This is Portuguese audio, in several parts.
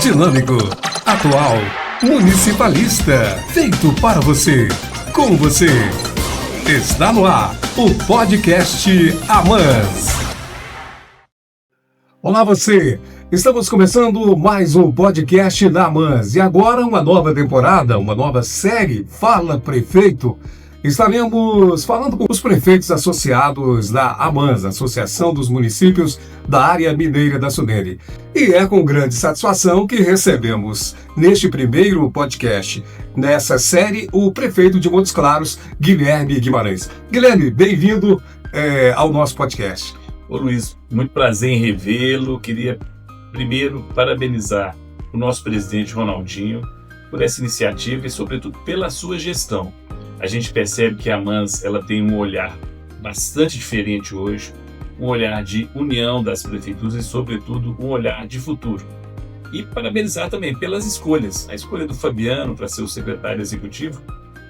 dinâmico, atual, municipalista, feito para você, com você. Está no ar o podcast AMANS. Olá você, estamos começando mais um podcast da AMANS e agora uma nova temporada, uma nova série Fala Prefeito. Estaremos falando com os prefeitos associados da AMANS, Associação dos Municípios da Área Mineira da Sunene. E é com grande satisfação que recebemos, neste primeiro podcast, nessa série, o prefeito de Montes Claros, Guilherme Guimarães. Guilherme, bem-vindo ao nosso podcast. Ô Luiz, muito prazer em revê-lo. Queria primeiro parabenizar o nosso presidente Ronaldinho por essa iniciativa e, sobretudo, pela sua gestão. A gente percebe que a AMANS ela tem um olhar bastante diferente hoje, um olhar de união das prefeituras e, sobretudo, um olhar de futuro. E parabenizar também pelas escolhas. A escolha do Fabiano para ser o secretário executivo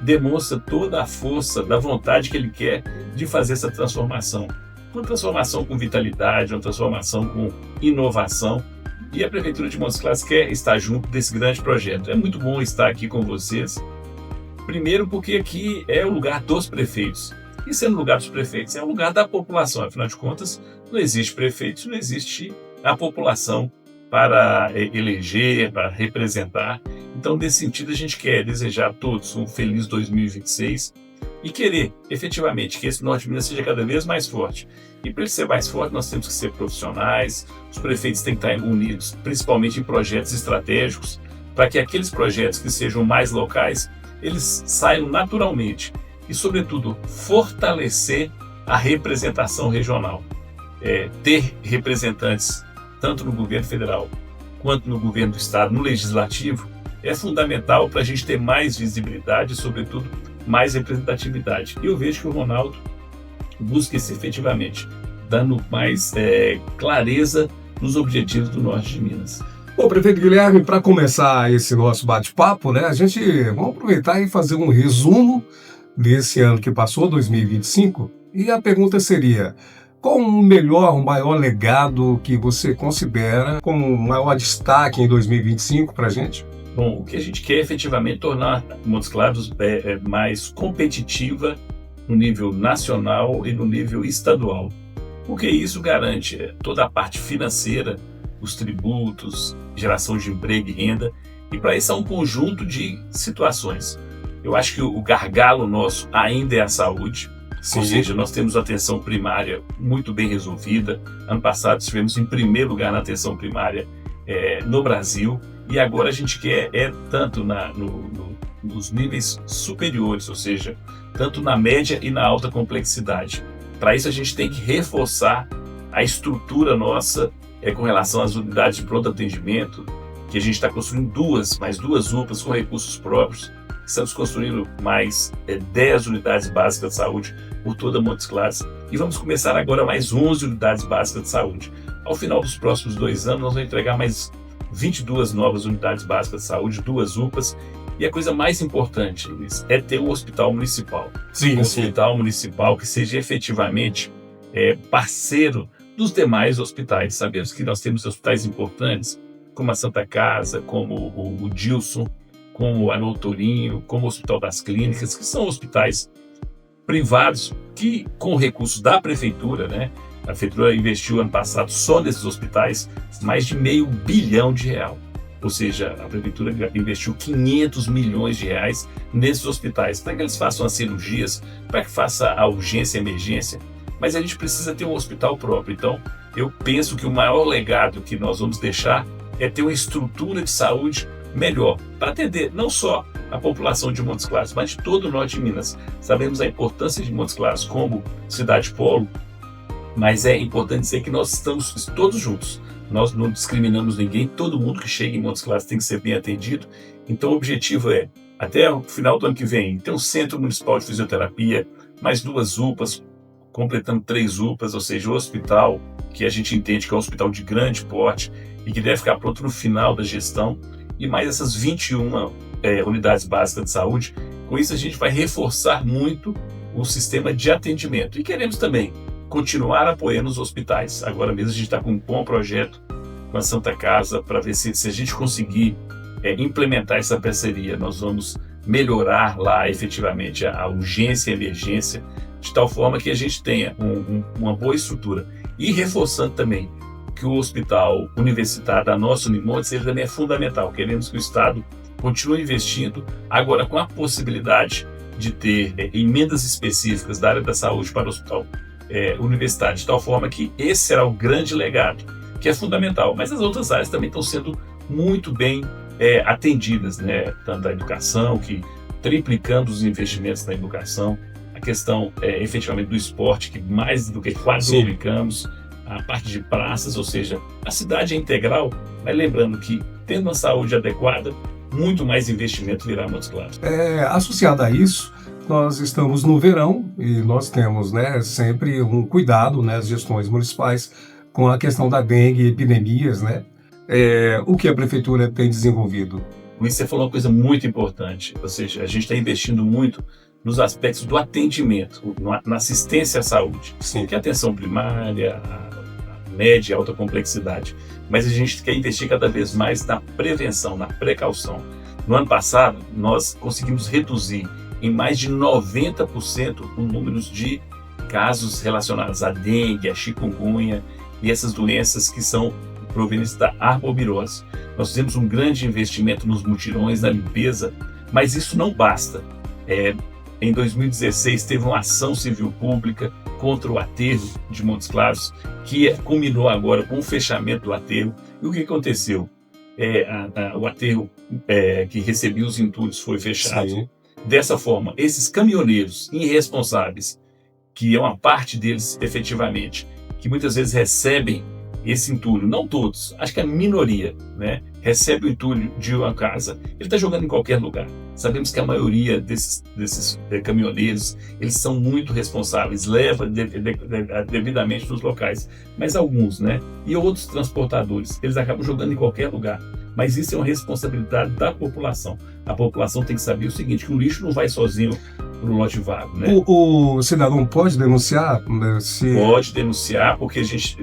demonstra toda a força da vontade que ele quer de fazer essa transformação. Uma transformação com vitalidade, uma transformação com inovação. E a Prefeitura de Montes Claros quer estar junto desse grande projeto. É muito bom estar aqui com vocês. Primeiro porque aqui é o lugar dos prefeitos. E sendo o lugar dos prefeitos, é o lugar da população. Afinal de contas, não existe prefeito, não existe a população para eleger, para representar. Então, nesse sentido, a gente quer desejar a todos um feliz 2026 e querer, efetivamente, que esse Norte de Minas seja cada vez mais forte. E para ele ser mais forte, nós temos que ser profissionais, os prefeitos têm que estar unidos, principalmente em projetos estratégicos, para que aqueles projetos que sejam mais locais, eles saiam naturalmente e, sobretudo, fortalecer a representação regional. Ter representantes, tanto no governo federal quanto no governo do estado, no legislativo, é fundamental para a gente ter mais visibilidade e, sobretudo, mais representatividade. E eu vejo que o Ronaldo busca isso efetivamente, dando mais clareza nos objetivos do Norte de Minas. Bom, prefeito Guilherme, para começar esse nosso bate-papo, né, vamos aproveitar e fazer um resumo desse ano que passou, 2025, e a pergunta seria, qual o maior legado que você considera como o maior destaque em 2025 para a gente? Bom, o que a gente quer é efetivamente tornar Montes Claros mais competitiva no nível nacional e no nível estadual, porque isso garante toda a parte financeira, os tributos, geração de emprego e renda, e para isso há um conjunto de situações. Eu acho que o gargalo nosso ainda é a saúde, Sim. Ou seja, nós temos a atenção primária muito bem resolvida. Ano passado estivemos em primeiro lugar na atenção primária no Brasil, e agora a gente quer tanto nos níveis superiores, ou seja, tanto na média e na alta complexidade. Para isso a gente tem que reforçar a estrutura nossa com relação às unidades de pronto atendimento, que a gente está construindo mais duas UPAs com recursos próprios. Estamos construindo mais 10 unidades básicas de saúde por toda Montes Claros e vamos começar agora mais 11 unidades básicas de saúde. Ao final dos próximos 2 anos, nós vamos entregar mais 22 novas unidades básicas de saúde, 2 UPAs. E a coisa mais importante, Luiz, é ter um hospital municipal. Sim, hospital municipal que seja efetivamente parceiro dos demais hospitais. Sabemos que nós temos hospitais importantes, como a Santa Casa, como o Dilson, como a Notorinho, como o Hospital das Clínicas, que são hospitais privados que, com recursos da prefeitura, né? A prefeitura investiu ano passado só nesses hospitais mais de R$500 bilhão. Ou seja, a prefeitura investiu R$500 milhões nesses hospitais, para que eles façam as cirurgias, para que faça a urgência e a emergência. Mas a gente precisa ter um hospital próprio. Então, eu penso que o maior legado que nós vamos deixar é ter uma estrutura de saúde melhor, para atender não só a população de Montes Claros, mas de todo o norte de Minas. Sabemos a importância de Montes Claros como cidade-polo, mas é importante dizer que nós estamos todos juntos. Nós não discriminamos ninguém, todo mundo que chega em Montes Claros tem que ser bem atendido. Então o objetivo é, até o final do ano que vem, ter um centro municipal de fisioterapia, mais 2 UPAs, completando 3 UPAs, ou seja, o hospital que a gente entende que é um hospital de grande porte e que deve ficar pronto no final da gestão, e mais essas 21 unidades básicas de saúde. Com isso a gente vai reforçar muito o sistema de atendimento. E queremos também continuar apoiando os hospitais. Agora mesmo a gente está com um bom projeto a Santa Casa para ver se a gente conseguir implementar essa parceria, nós vamos melhorar lá efetivamente a urgência e a emergência, de tal forma que a gente tenha uma boa estrutura. E reforçando também que o hospital universitário da nossa Unimontes, ele também é fundamental. Queremos que o Estado continue investindo, agora com a possibilidade de ter emendas específicas da área da saúde para o hospital universitário, de tal forma que esse será o grande legado, que é fundamental. Mas as outras áreas também estão sendo muito bem atendidas, né? Tanto a educação, que triplicando os investimentos na educação, a questão efetivamente do esporte, que mais do que quadruplicamos, a parte de praças, ou seja, a cidade é integral, mas lembrando que tendo uma saúde adequada, muito mais investimento virá a Montes Claros. Associado a isso, nós estamos no verão e nós temos, né, sempre um cuidado, né, as gestões municipais com a questão da dengue e epidemias, né? O que a prefeitura tem desenvolvido? Luiz, você falou uma coisa muito importante, ou seja, a gente está investindo muito nos aspectos do atendimento, na assistência à saúde. Sim. Que é a atenção primária, a média e alta complexidade. Mas a gente quer investir cada vez mais na prevenção, na precaução. No ano passado, nós conseguimos reduzir em mais de 90% o número de casos relacionados à dengue, à chikungunya e essas doenças que são provenientes da arbovirose. Nós fizemos um grande investimento nos mutirões, na limpeza, mas isso não basta. Em 2016 teve uma ação civil pública contra o aterro de Montes Claros, que culminou agora com o fechamento do aterro. E o que aconteceu? O aterro que recebia os entulhos foi fechado. Sim. Dessa forma, esses caminhoneiros irresponsáveis, que é uma parte deles efetivamente, que muitas vezes recebem esse entulho, não todos, acho que a minoria, né, recebe o entulho de uma casa, ele está jogando em qualquer lugar. Sabemos que a maioria desses caminhoneiros, eles são muito responsáveis, levam devidamente nos locais, mas alguns, né, e outros transportadores, eles acabam jogando em qualquer lugar. Mas isso é uma responsabilidade da população. A população tem que saber o seguinte, que o lixo não vai sozinho para o lote vago, né? O cidadão pode denunciar? Pode denunciar, porque a gente,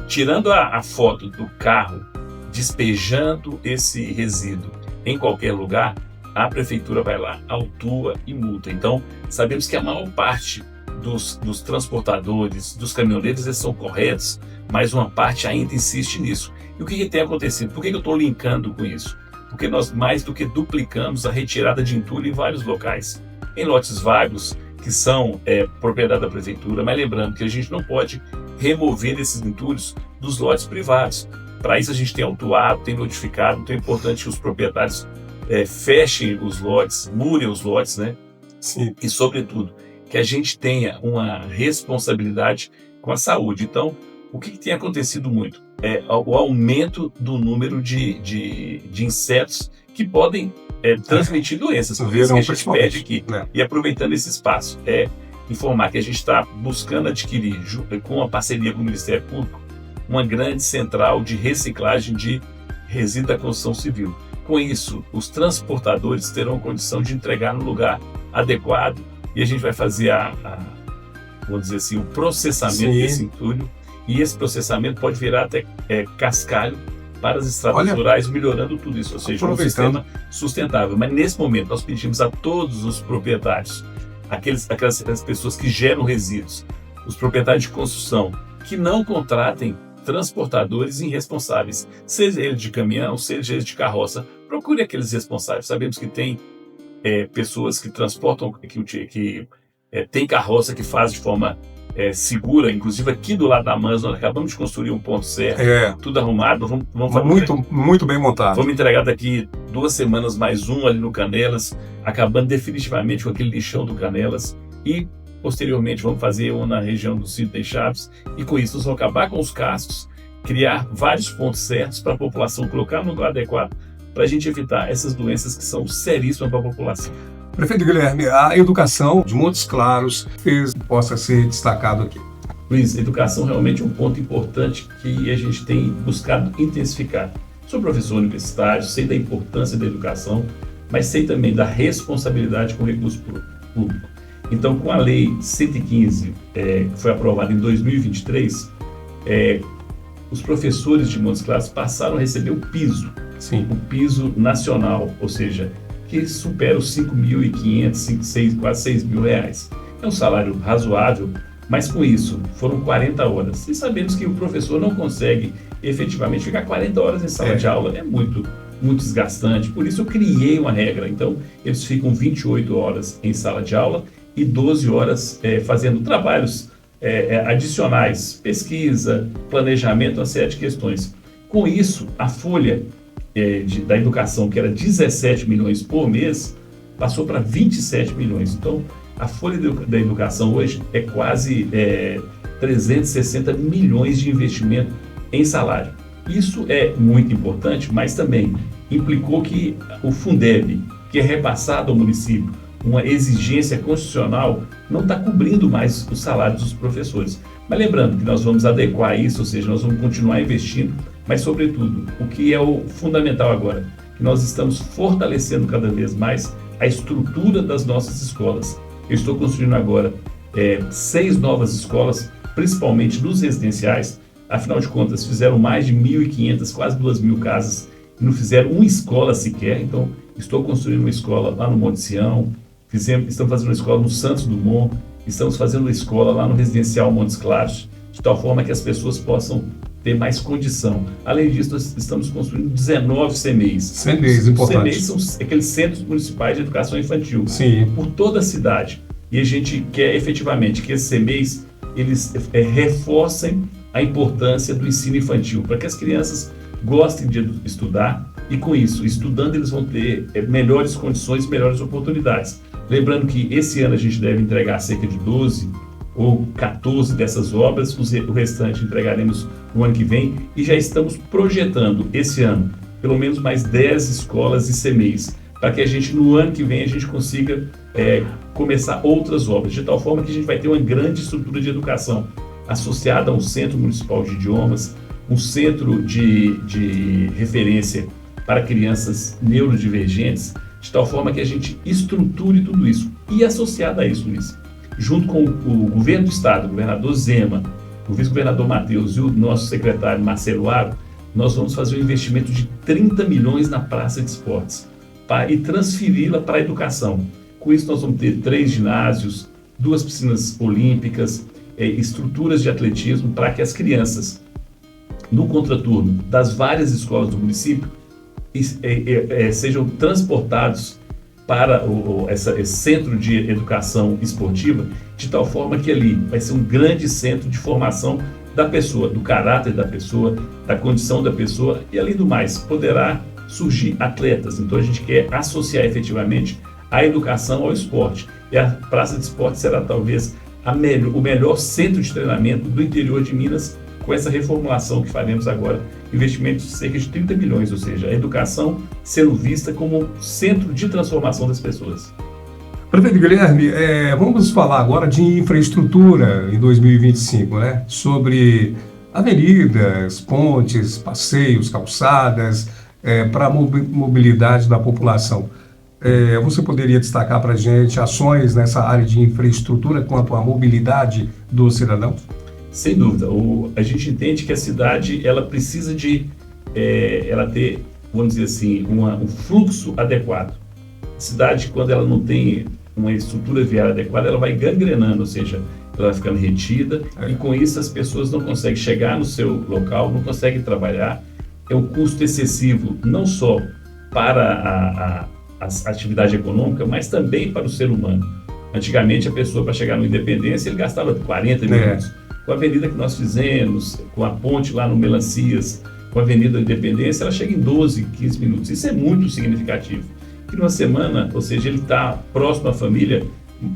tirando a foto do carro despejando esse resíduo em qualquer lugar, a prefeitura vai lá, autua e multa. Então, sabemos que a maior parte dos transportadores, dos caminhoneiros, eles são corretos, mas uma parte ainda insiste nisso. E o que tem acontecido? Por que eu estou linkando com isso? Porque nós mais do que duplicamos a retirada de entulho em vários locais. Em lotes vagos, que são propriedade da prefeitura, mas lembrando que a gente não pode remover esses entulhos dos lotes privados. Para isso a gente tem autuado, tem notificado, então é importante que os proprietários fechem os lotes, murem os lotes, né? Sim. E, sobretudo, que a gente tenha uma responsabilidade com a saúde. Então, o que tem acontecido muito? O aumento do número de insetos que podem transmitir doenças. Por isso que a gente pede aqui, e aproveitando esse espaço, informar que a gente está buscando adquirir, com a parceria com o Ministério Público, uma grande central de reciclagem de resíduos da construção civil. Com isso, os transportadores terão condição de entregar no lugar adequado e a gente vai fazer vamos dizer assim, o processamento desse entulho, e esse processamento pode virar até cascalho para as estradas rurais, melhorando tudo isso, ou seja, um sistema sustentável. Mas nesse momento nós pedimos a todos os proprietários, aquelas pessoas que geram resíduos, os proprietários de construção, que não contratem transportadores irresponsáveis, seja ele de caminhão, seja ele de carroça. Procure aqueles responsáveis. Sabemos que tem pessoas que transportam, que tem carroça que faz de forma segura, inclusive aqui do lado da Mans, nós acabamos de construir um ponto certo, tudo arrumado, vamos fazer, muito bem montado. Vamos entregar daqui 2 semanas mais um ali no Canelas, acabando definitivamente com aquele lixão do Canelas, e posteriormente vamos fazer um na região do Sidney Chaves, e com isso nós vamos acabar com os cascos, criar vários pontos certos para a população colocar no lugar adequado, para a gente evitar essas doenças que são seríssimas para a população. Prefeito Guilherme, a educação de Montes Claros possa ser destacado aqui. Luiz, a educação realmente é um ponto importante que a gente tem buscado intensificar. Sou professor universitário, sei da importância da educação, mas sei também da responsabilidade com o recurso público. Então, com a Lei 115, que foi aprovada em 2023, os professores de Montes Claros passaram a receber o piso, Sim. o piso nacional, ou seja, que supera os 5.500, quase 6 mil reais. É um salário razoável, mas com isso foram 40 horas. E sabemos que o professor não consegue efetivamente ficar 40 horas em sala de aula, é muito desgastante. Por isso eu criei uma regra. Então, eles ficam 28 horas em sala de aula e 12 horas fazendo trabalhos adicionais, pesquisa, planejamento, uma série de questões. Com isso, a folha da educação, que era 17 milhões por mês, passou para 27 milhões. Então, a folha da educação hoje é quase 360 milhões de investimento em salário. Isso é muito importante, mas também implicou que o Fundeb, que é repassado ao município, uma exigência constitucional, não está cobrindo mais os salários dos professores. Mas lembrando que nós vamos adequar isso, ou seja, nós vamos continuar investindo, mas sobretudo, o que é o fundamental agora, que nós estamos fortalecendo cada vez mais a estrutura das nossas escolas. Eu estou construindo agora 6 novas escolas, principalmente nos residenciais. Afinal de contas, fizeram mais de 1.500, quase 2.000 casas, e não fizeram uma escola sequer. Então, estou construindo uma escola lá no Monte Sião, estamos fazendo uma escola no Santos Dumont, estamos fazendo uma escola lá no Residencial Montes Claros, de tal forma que as pessoas possam ter mais condição. Além disso, nós estamos construindo 19 CMEIs. CMEIs, importante. CMEIs são aqueles centros municipais de educação infantil, Sim. por toda a cidade. E a gente quer efetivamente que esses CMEIs, eles reforcem a importância do ensino infantil, para que as crianças gostem de estudar e, com isso, estudando, eles vão ter melhores condições, melhores oportunidades. Lembrando que esse ano a gente deve entregar cerca de 12 ou 14 dessas obras, o restante entregaremos no ano que vem, e já estamos projetando esse ano pelo menos mais 10 escolas e CMEIs, para que a gente, no ano que vem, a gente consiga começar outras obras, de tal forma que a gente vai ter uma grande estrutura de educação associada a um Centro Municipal de Idiomas, um centro de referência para crianças neurodivergentes, de tal forma que a gente estruture tudo isso. E associado a isso, Luiz, junto com o governo do estado, o governador Zema, o vice-governador Matheus e o nosso secretário Marcelo Aro, nós vamos fazer um investimento de 30 milhões na praça de esportes e transferi-la para a educação. Com isso nós vamos ter 3 ginásios, 2 piscinas olímpicas, estruturas de atletismo, para que as crianças, no contraturno das várias escolas do município, sejam transportados para esse centro de educação esportiva, de tal forma que ali vai ser um grande centro de formação da pessoa, do caráter da pessoa, da condição da pessoa, e além do mais, poderá surgir atletas. Então a gente quer associar efetivamente a educação ao esporte, e a Praça de Esporte será talvez o melhor centro de treinamento do interior de Minas, com essa reformulação que faremos agora, investimento de cerca de 30 milhões, ou seja, a educação sendo vista como centro de transformação das pessoas. Prefeito Guilherme, vamos falar agora de infraestrutura em 2025, né? Sobre avenidas, pontes, passeios, calçadas, para a mobilidade da população. Você poderia destacar para a gente ações nessa área de infraestrutura quanto à mobilidade dos cidadãos? Sem dúvida. A gente entende que a cidade ela precisa de ela ter, vamos dizer assim, um fluxo adequado. A cidade, quando ela não tem uma estrutura viária adequada, ela vai gangrenando, ou seja, ela vai ficando retida, e com isso as pessoas não conseguem chegar no seu local, não conseguem trabalhar. É um custo excessivo, não só para a atividade econômica, mas também para o ser humano. Antigamente, a pessoa, para chegar no Independência, ele gastava 40 minutos. Com a avenida que nós fizemos, com a ponte lá no Melancias, com a Avenida da Independência, ela chega em 12, 15 minutos. Isso é muito significativo. Que numa semana, ou seja, ele está próximo à família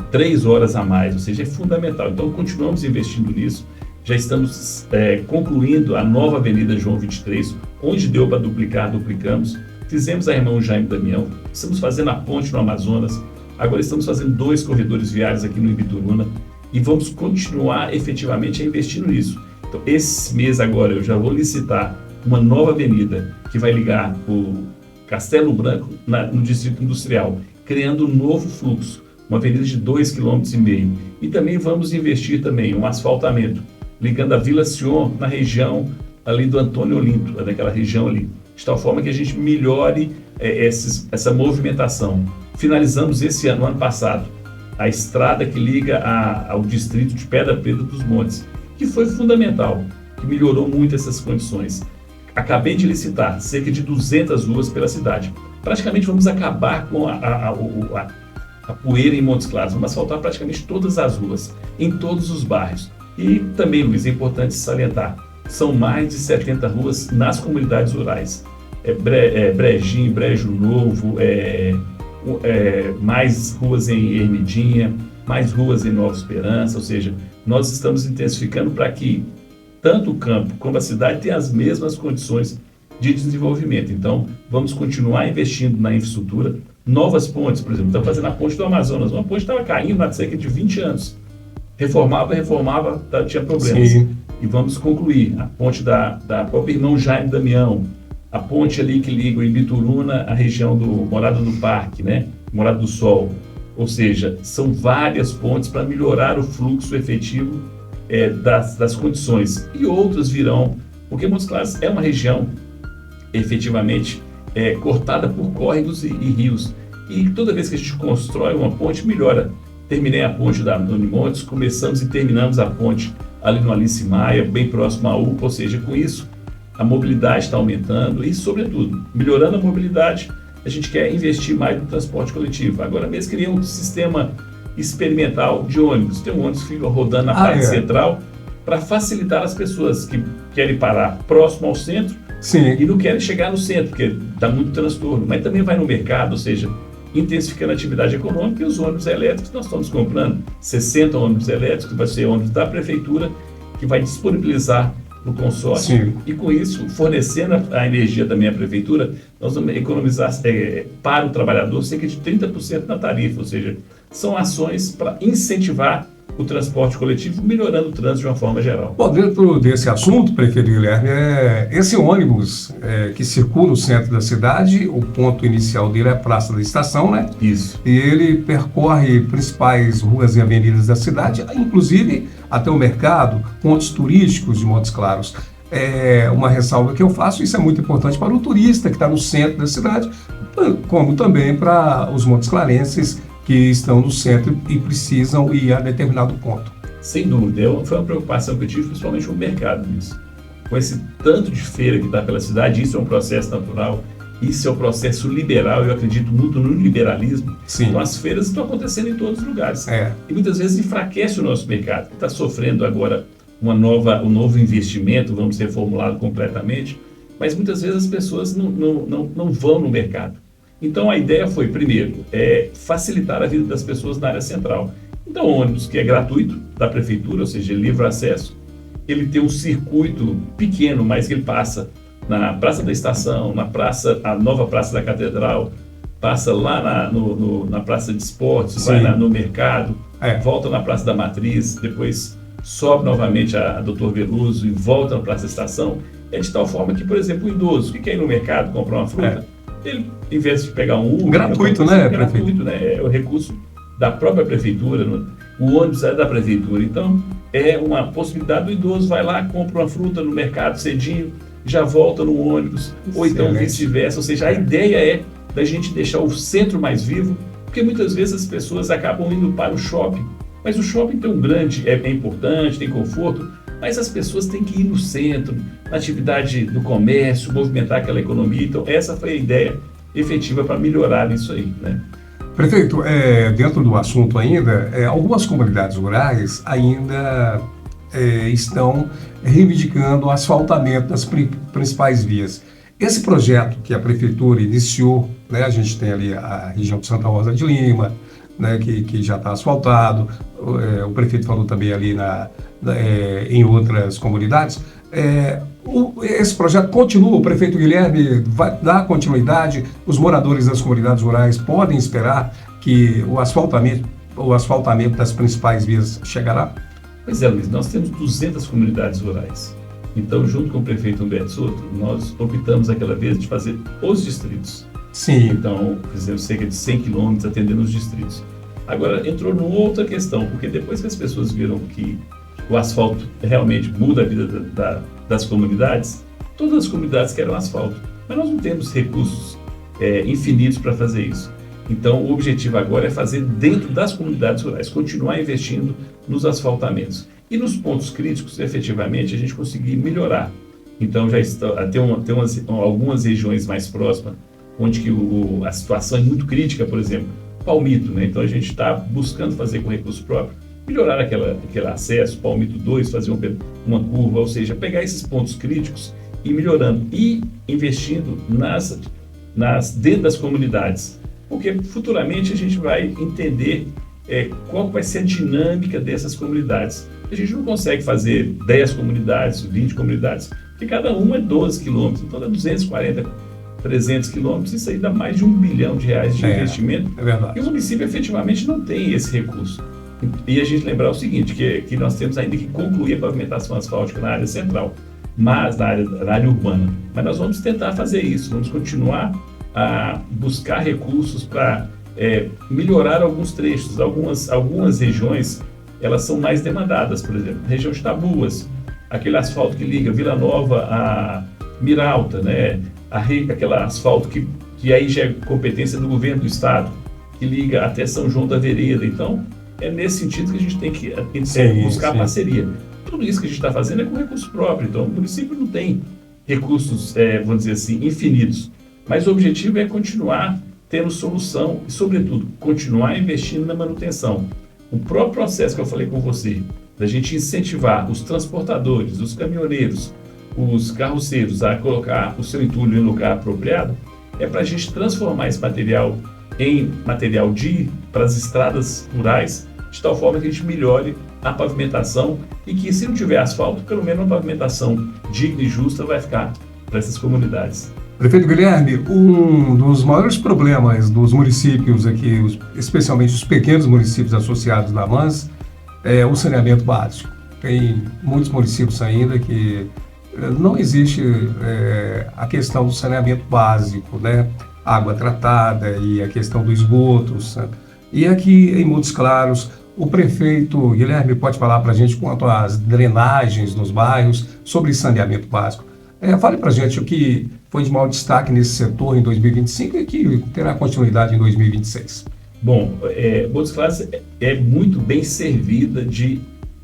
3 horas a mais, ou seja, é fundamental. Então, continuamos investindo nisso. Já estamos concluindo a nova Avenida João 23, onde deu para duplicar, duplicamos. Fizemos a Irmão Jaime Damião, estamos fazendo a ponte no Amazonas, agora estamos fazendo 2 corredores viários aqui no Ibituruna, e vamos continuar efetivamente a investir nisso. Então, esse mês agora eu já vou licitar uma nova avenida que vai ligar o Castelo Branco no Distrito Industrial, criando um novo fluxo, uma avenida de 2,5 km. E também vamos investir também um asfaltamento, ligando a Vila Sion na região ali do Antônio Olinto, daquela região ali, de tal forma que a gente melhore essa movimentação. Finalizamos esse ano, no ano passado, a estrada que liga ao distrito de Pedra Preta dos Montes, que foi fundamental, que melhorou muito essas condições. Acabei de licitar cerca de 200 ruas pela cidade. Praticamente vamos acabar com a poeira em Montes Claros, vamos asfaltar praticamente todas as ruas, em todos os bairros. E também, Luiz, é importante salientar, são mais de 70 ruas nas comunidades rurais. Brejinho, Brejo Novo, mais ruas em Ermidinha, mais ruas em Nova Esperança, ou seja, nós estamos intensificando para que tanto o campo como a cidade tenham as mesmas condições de desenvolvimento. Então, vamos continuar investindo na infraestrutura, novas pontes, por exemplo, estamos fazendo a ponte do Amazonas, uma ponte estava caindo há cerca de 20 anos, reformava, tinha problemas. Sim. E vamos concluir a ponte da própria Irmão Jaime Damião, a ponte ali que liga o Ibituruna à região do Morada do Parque, né? Morada do Sol. Ou seja, são várias pontes para melhorar o fluxo efetivo das condições. E outras virão, porque Montes Claros é uma região efetivamente cortada por córregos e rios. E toda vez que a gente constrói uma ponte, melhora. Terminei a ponte da Antônio Montes, começamos e terminamos a ponte ali no Alice Maia, bem próximo à UPA, ou seja, com isso a mobilidade está aumentando e, sobretudo, melhorando a mobilidade, a gente quer investir mais no transporte coletivo. Agora mesmo criei um sistema experimental de ônibus. Tem um ônibus que fica rodando na parte central para facilitar as pessoas que querem parar próximo ao centro. Sim. E não querem chegar no centro, porque dá muito transtorno, mas também vai no mercado, ou seja, intensificando a atividade econômica. E os ônibus elétricos, nós estamos comprando 60 ônibus elétricos, que vai ser ônibus da prefeitura, que vai disponibilizar no consórcio. Sim. E com isso, fornecendo a energia também à prefeitura, nós vamos economizar para o trabalhador cerca de 30% na tarifa, ou seja, são ações para incentivar o transporte coletivo, melhorando o trânsito de uma forma geral. Bom, dentro desse assunto, prefeito Guilherme, esse ônibus que circula no centro da cidade, o ponto inicial dele é a Praça da Estação, né? Isso. E ele percorre principais ruas e avenidas da cidade, inclusive até o mercado, pontos turísticos de Montes Claros. Uma ressalva que eu faço, isso é muito importante para o turista que está no centro da cidade, como também para os montesclarenses que estão no centro e precisam ir a determinado ponto. Sem dúvida, foi uma preocupação que eu tive, principalmente no mercado nisso. Com esse tanto de feira que está pela cidade, isso é um processo natural, isso é um processo liberal, eu acredito muito no liberalismo. Sim. Então as feiras estão acontecendo em todos os lugares. E muitas vezes enfraquece o nosso mercado, que está sofrendo agora um novo investimento, vamos reformulado completamente, mas muitas vezes as pessoas não vão no mercado. Então a ideia foi, primeiro, facilitar a vida das pessoas na área central. Então o ônibus, que é gratuito, da prefeitura, ou seja, livre acesso, ele tem um circuito pequeno, mas que ele passa na Praça da Estação, a nova Praça da Catedral, passa lá na Praça de Esportes, vai no mercado, volta na Praça da Matriz, depois sobe novamente a Doutor Veloso e volta na Praça da Estação. É de tal forma que, por exemplo, o idoso que quer ir no mercado comprar uma fruta, ele, em vez de pegar um Uber... Gratuito, né, prefeito? Gratuito, né? É o recurso da própria prefeitura, o ônibus é da prefeitura. Então, é uma possibilidade do idoso, vai lá, compra uma fruta no mercado cedinho, já volta no ônibus, ou então vice-versa. Ou seja, a ideia é da gente deixar o centro mais vivo, porque muitas vezes as pessoas acabam indo para o shopping. Mas o shopping tem é importante, tem conforto, mas as pessoas têm que ir no centro, na atividade do comércio, movimentar aquela economia. Então, essa foi a ideia efetiva para melhorar isso aí, né? Prefeito, dentro do assunto ainda, algumas comunidades rurais ainda estão reivindicando o asfaltamento das principais vias. Esse projeto que a prefeitura iniciou, né, a gente tem ali a região de Santa Rosa de Lima, né, que já está asfaltado, o prefeito falou também ali em outras comunidades. Esse projeto continua, o prefeito Guilherme vai dar continuidade, os moradores das comunidades rurais podem esperar que o asfaltamento das principais vias chegará? Pois é, Luiz, nós temos 200 comunidades rurais. Então, junto com o prefeito Humberto Soto, nós optamos aquela vez de fazer os distritos. Sim. Então, fizemos cerca de 100 quilômetros atendendo os distritos. Agora, entrou numa outra questão, porque depois que as pessoas viram que o asfalto realmente muda a vida das comunidades, todas as comunidades querem asfalto, mas nós não temos recursos infinitos para fazer isso. Então, o objetivo agora é fazer dentro das comunidades rurais, continuar investindo nos asfaltamentos. E nos pontos críticos, efetivamente, a gente conseguir melhorar. Então, já tem algumas regiões mais próximas, onde que a situação é muito crítica, por exemplo, Palmito, né? Então, a gente está buscando fazer com recurso próprio, melhorar aquele acesso, Palmito 2, fazer uma curva, ou seja, pegar esses pontos críticos e melhorando, e investindo dentro das comunidades. Porque futuramente a gente vai entender qual vai ser a dinâmica dessas comunidades. A gente não consegue fazer 10 comunidades, 20 comunidades, porque cada uma é 12 quilômetros, então dá 240, 300 quilômetros, isso aí dá mais de R$1 bilhão de investimento. É verdade. E o município efetivamente não tem esse recurso. E a gente lembrar o seguinte, que nós temos ainda que concluir a pavimentação asfáltica na área central, mas na área urbana. Mas nós vamos tentar fazer isso, vamos continuar a buscar recursos para melhorar alguns trechos. Algumas regiões, elas são mais demandadas, por exemplo, a região de Tabuas, aquele asfalto que liga Vila Nova a Miralta, né? Aquele asfalto que aí já é competência do governo do estado, que liga até São João da Vereda. Então, é nesse sentido que a gente tem que buscar parceria. Tudo isso que a gente está fazendo é com recurso próprio, então o município não tem recursos, vamos dizer assim, infinitos. Mas o objetivo é continuar tendo solução e, sobretudo, continuar investindo na manutenção. O próprio processo que eu falei com você, da gente incentivar os transportadores, os caminhoneiros, os carroceiros a colocar o seu entulho em lugar apropriado, é para a gente transformar esse material em material para as estradas rurais, de tal forma que a gente melhore a pavimentação e que, se não tiver asfalto, pelo menos uma pavimentação digna e justa vai ficar para essas comunidades. Prefeito Guilherme, um dos maiores problemas dos municípios aqui, especialmente os pequenos municípios associados da MANS, é o saneamento básico. Tem muitos municípios ainda que não existe a questão do saneamento básico, né? Água tratada e a questão do esgoto, sabe? E aqui em Montes Claros, o prefeito Guilherme pode falar para a gente quanto às drenagens nos bairros, sobre saneamento básico. Fale para a gente o que foi de maior destaque nesse setor em 2025 e que terá continuidade em 2026. Bom, Montes Claros é muito bem servida de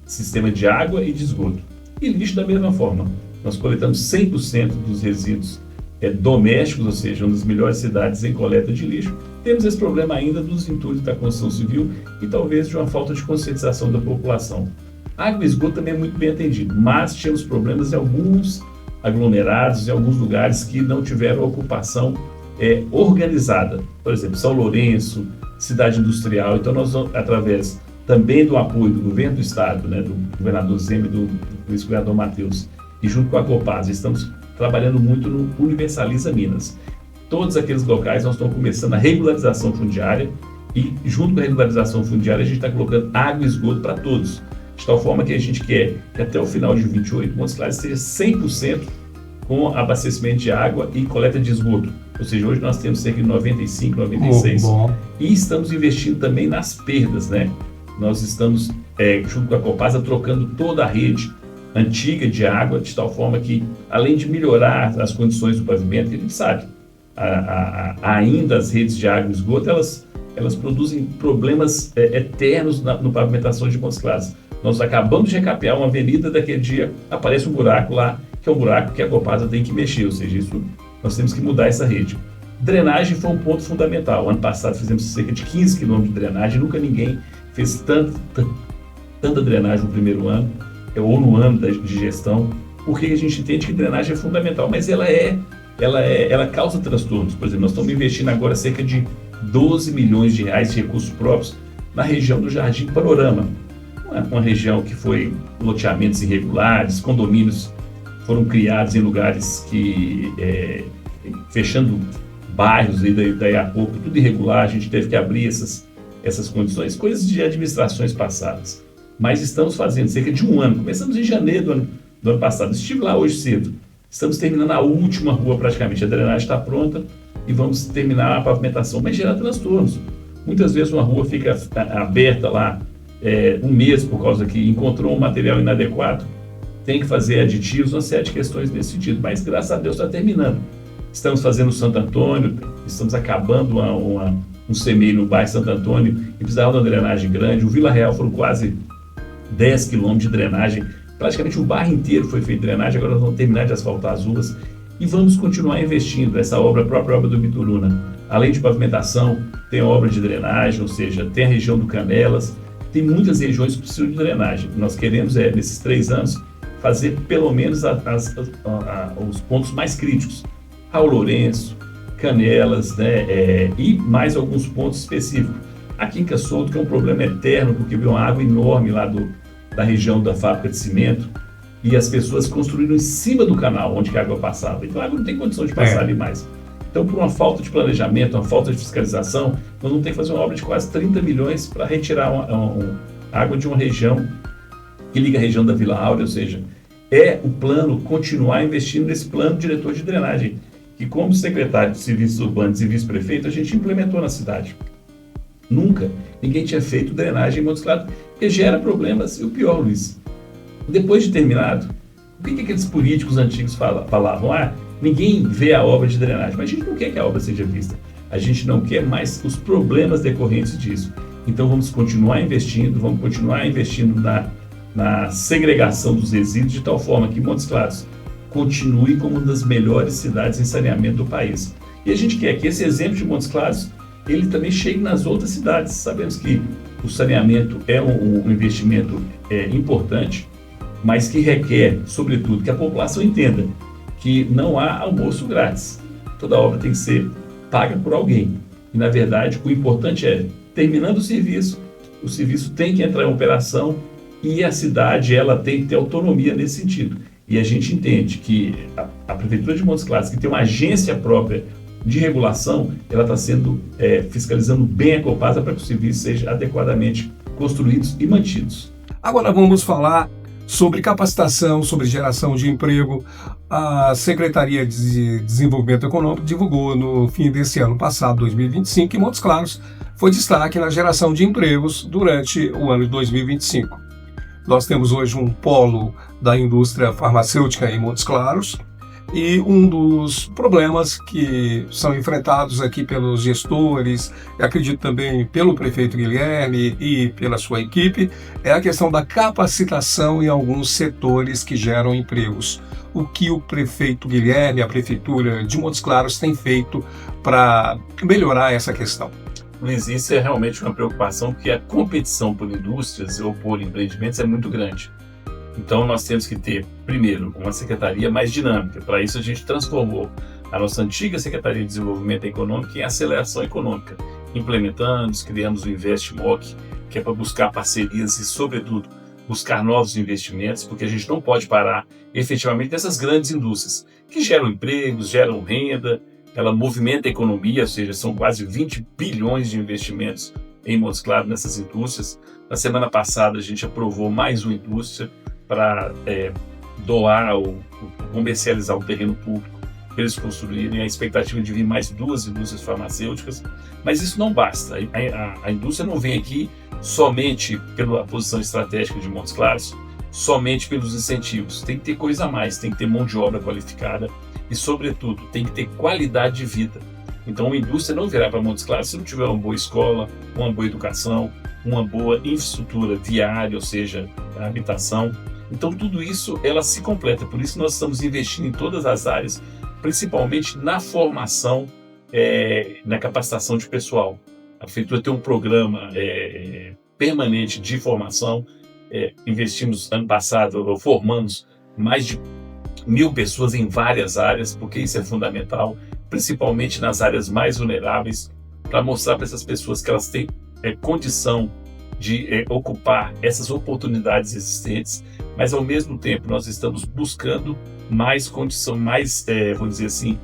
sistema de água e de esgoto. E lixo da mesma forma. Nós coletamos 100% dos resíduos domésticos, ou seja, uma das melhores cidades em coleta de lixo. Temos esse problema ainda dos entulhos da construção civil e talvez de uma falta de conscientização da população. Água e esgoto também é muito bem atendido, mas tínhamos problemas em alguns aglomerados, em alguns lugares que não tiveram ocupação organizada. Por exemplo, São Lourenço, cidade industrial. Então nós, através também do apoio do governo do estado, né, do governador Zema e do vice-governador Matheus, e junto com a Copasa, estamos trabalhando muito no Universaliza Minas. Todos aqueles locais nós estamos começando a regularização fundiária e, junto com a regularização fundiária, a gente está colocando água e esgoto para todos, de tal forma que a gente quer que até o final de 28, Montes Claros esteja 100% com abastecimento de água e coleta de esgoto. Ou seja, hoje nós temos cerca de 95, 96. Bom. E estamos investindo também nas perdas, né? Nós estamos, junto com a Copasa, trocando toda a rede antiga de água, de tal forma que, além de melhorar as condições do pavimento, que a gente sabe, ainda as redes de água e esgoto, elas produzem problemas eternos na pavimentação de Montes Claros. Nós acabamos de recapear uma avenida, daquele dia aparece um buraco lá, que é um buraco que a Copasa tem que mexer, ou seja, isso, nós temos que mudar essa rede. Drenagem foi um ponto fundamental. Ano passado fizemos cerca de 15 quilômetros de drenagem, nunca ninguém fez tanta drenagem no primeiro ano, ou no ano de gestão, porque a gente entende que drenagem é fundamental, mas ela causa transtornos. Por exemplo, nós estamos investindo agora cerca de 12 milhões de reais de recursos próprios na região do Jardim Panorama, uma região que foi loteamentos irregulares, condomínios foram criados em lugares que, fechando bairros, e daí a pouco, tudo irregular, a gente teve que abrir essas condições, coisas de administrações passadas. Mas estamos fazendo cerca de um ano, começamos em janeiro do ano passado, estive lá hoje cedo, estamos terminando a última rua praticamente, a drenagem está pronta e vamos terminar a pavimentação, mas gera transtornos. Muitas vezes uma rua fica aberta lá um mês por causa que encontrou um material inadequado, tem que fazer aditivos, uma série de questões nesse sentido, mas graças a Deus está terminando. Estamos fazendo Santo Antônio, estamos acabando um CMEI no bairro Santo Antônio e precisava de uma drenagem grande. O Vila Real foram quase 10 quilômetros de drenagem, praticamente o bairro inteiro foi feito drenagem, agora nós vamos terminar de asfaltar as ruas e vamos continuar investindo. Essa obra, a própria obra do Bituruna, além de pavimentação, tem obra de drenagem, ou seja, tem a região do Canelas, tem muitas regiões que precisam de drenagem. Nós queremos, nesses 3 anos, fazer pelo menos os pontos mais críticos. Raul Lourenço, Canelas, né, e mais alguns pontos específicos. A Quinca Souto, que é um problema eterno, porque veio uma água enorme lá da região da fábrica de cimento, e as pessoas construíram em cima do canal onde a água passava. Então a água não tem condição de passar ali mais. Então, por uma falta de planejamento, uma falta de fiscalização, nós vamos ter que fazer uma obra de quase 30 milhões para retirar água de uma região que liga a região da Vila Áurea, ou seja, é o plano continuar investindo nesse plano diretor de drenagem, que como secretário de Serviços Urbanos e vice-prefeito, a gente implementou na cidade. Nunca ninguém tinha feito drenagem em Montes Claros, porque gera problemas. E o pior, Luiz, depois de terminado, o que aqueles políticos antigos falavam? Ninguém vê a obra de drenagem, mas a gente não quer que a obra seja vista. A gente não quer mais os problemas decorrentes disso. Então vamos continuar investindo na segregação dos resíduos, de tal forma que Montes Claros continue como uma das melhores cidades em saneamento do país. E a gente quer que esse exemplo de Montes Claros, ele também chegue nas outras cidades. Sabemos que o saneamento é um investimento importante, mas que requer, sobretudo, que a população entenda que não há almoço grátis. Toda obra tem que ser paga por alguém. E, na verdade, o importante terminando o serviço tem que entrar em operação e a cidade ela tem que ter autonomia nesse sentido. E a gente entende que a Prefeitura de Montes Claros, que tem uma agência própria de regulação, ela está sendo fiscalizando bem a Copasa para que os serviços sejam adequadamente construídos e mantidos. Agora vamos falar sobre capacitação, sobre geração de emprego. A Secretaria de Desenvolvimento Econômico divulgou no fim desse ano passado, 2025, que Montes Claros foi destaque na geração de empregos durante o ano de 2025. Nós temos hoje um polo da indústria farmacêutica em Montes Claros e um dos problemas que são enfrentados aqui pelos gestores, e acredito também pelo prefeito Guilherme e pela sua equipe, é a questão da capacitação em alguns setores que geram empregos. O que o prefeito Guilherme, a prefeitura de Montes Claros tem feito para melhorar essa questão? Luiz, isso é realmente uma preocupação, porque a competição por indústrias ou por empreendimentos é muito grande. Então nós temos que ter, primeiro, uma secretaria mais dinâmica. Para isso a gente transformou a nossa antiga Secretaria de Desenvolvimento Econômico em Aceleração Econômica. Implementamos, criamos o InvestMoc, que é para buscar parcerias e, sobretudo, buscar novos investimentos, porque a gente não pode parar efetivamente nessas grandes indústrias, que geram empregos, geram renda, ela movimenta a economia, ou seja, são quase 20 bilhões de investimentos em Montes Claros nessas indústrias. Na semana passada a gente aprovou mais uma indústria para doar ou comercializar o terreno público para eles construírem. A expectativa de vir mais 2 indústrias farmacêuticas, mas isso não basta. A indústria não vem aqui somente pela posição estratégica de Montes Claros, somente pelos incentivos. Tem que ter coisa a mais, tem que ter mão de obra qualificada e, sobretudo, tem que ter qualidade de vida. Então, a indústria não virá para Montes Claros se não tiver uma boa escola, uma boa educação, uma boa infraestrutura viária, ou seja, a habitação. Então, tudo isso, ela se completa. Por isso, nós estamos investindo em todas as áreas, principalmente na formação, na capacitação de pessoal. A Prefeitura tem um programa permanente de formação. Investimos, ano passado, formamos mais de 1.000 pessoas em várias áreas, porque isso é fundamental, principalmente nas áreas mais vulneráveis, para mostrar para essas pessoas que elas têm condição de ocupar essas oportunidades existentes, mas ao mesmo tempo nós estamos buscando mais condição, vamos dizer assim,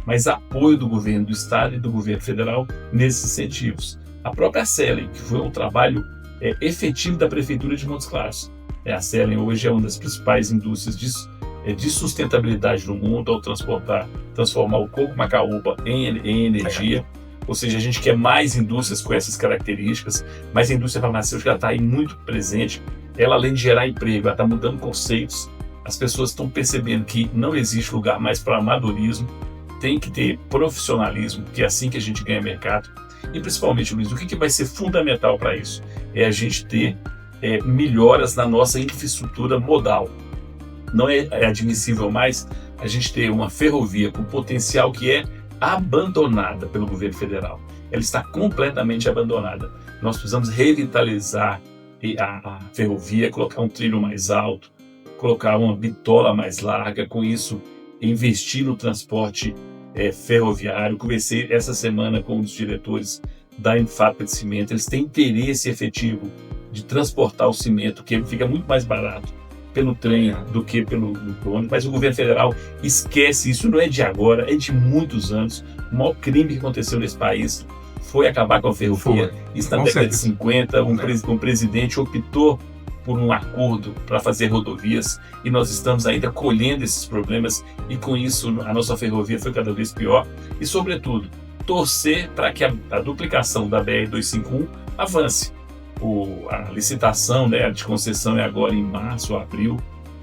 mais apoio do governo do estado e do governo federal nesses incentivos. A própria Selen, que foi um trabalho efetivo da Prefeitura de Montes Claros. A Selen hoje é uma das principais indústrias de sustentabilidade no mundo ao transformar o coco macaúba em energia. ou seja, a gente quer mais indústrias com essas características, mas a indústria farmacêutica está aí muito presente. Ela, além de gerar emprego, ela está mudando conceitos. As pessoas estão percebendo que não existe lugar mais para amadorismo, tem que ter profissionalismo, que é assim que a gente ganha mercado. E principalmente, Luiz, o que vai ser fundamental para isso? É a gente ter melhoras na nossa infraestrutura modal. Não é admissível mais a gente ter uma ferrovia com potencial que é abandonada pelo governo federal. Ela está completamente abandonada. Nós precisamos revitalizar a ferrovia, colocar um trilho mais alto, colocar uma bitola mais larga, com isso investir no transporte ferroviário. Conversei essa semana com os diretores da Infapa de Cimento, eles têm interesse efetivo de transportar o cimento, que fica muito mais barato pelo trem do que pelo ônibus, mas o governo federal esquece isso. Não é de agora, é de muitos anos. O maior crime que aconteceu nesse país foi acabar com a ferrovia. Isso na década de 50, um presidente optou por um acordo para fazer rodovias, e nós estamos ainda colhendo esses problemas, e com isso a nossa ferrovia foi cada vez pior. E, sobretudo, torcer para que a duplicação da BR-251 avance. A licitação, né, de concessão é agora em março ou abril.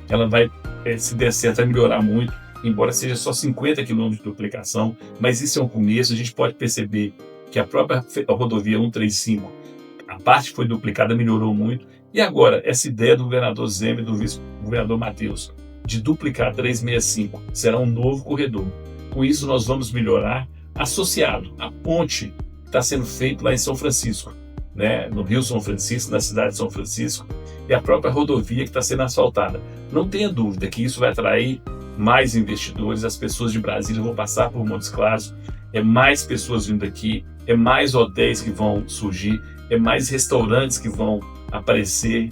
Ela vai, se der certo, vai melhorar muito, embora seja só 50 quilômetros de duplicação, mas isso é um começo. A gente pode perceber que a própria rodovia 135, a parte que foi duplicada, melhorou muito. E agora, essa ideia do governador Zema e do vice-governador Matheus de duplicar a 365 será um novo corredor. Com isso, nós vamos melhorar, associado à ponte que está sendo feita lá em São Francisco, né, no Rio São Francisco, na cidade de São Francisco, e a própria rodovia que está sendo asfaltada. Não tenha dúvida que isso vai atrair mais investidores. As pessoas de Brasília vão passar por Montes Claros, é mais pessoas vindo aqui, é mais hotéis que vão surgir, é mais restaurantes que vão aparecer,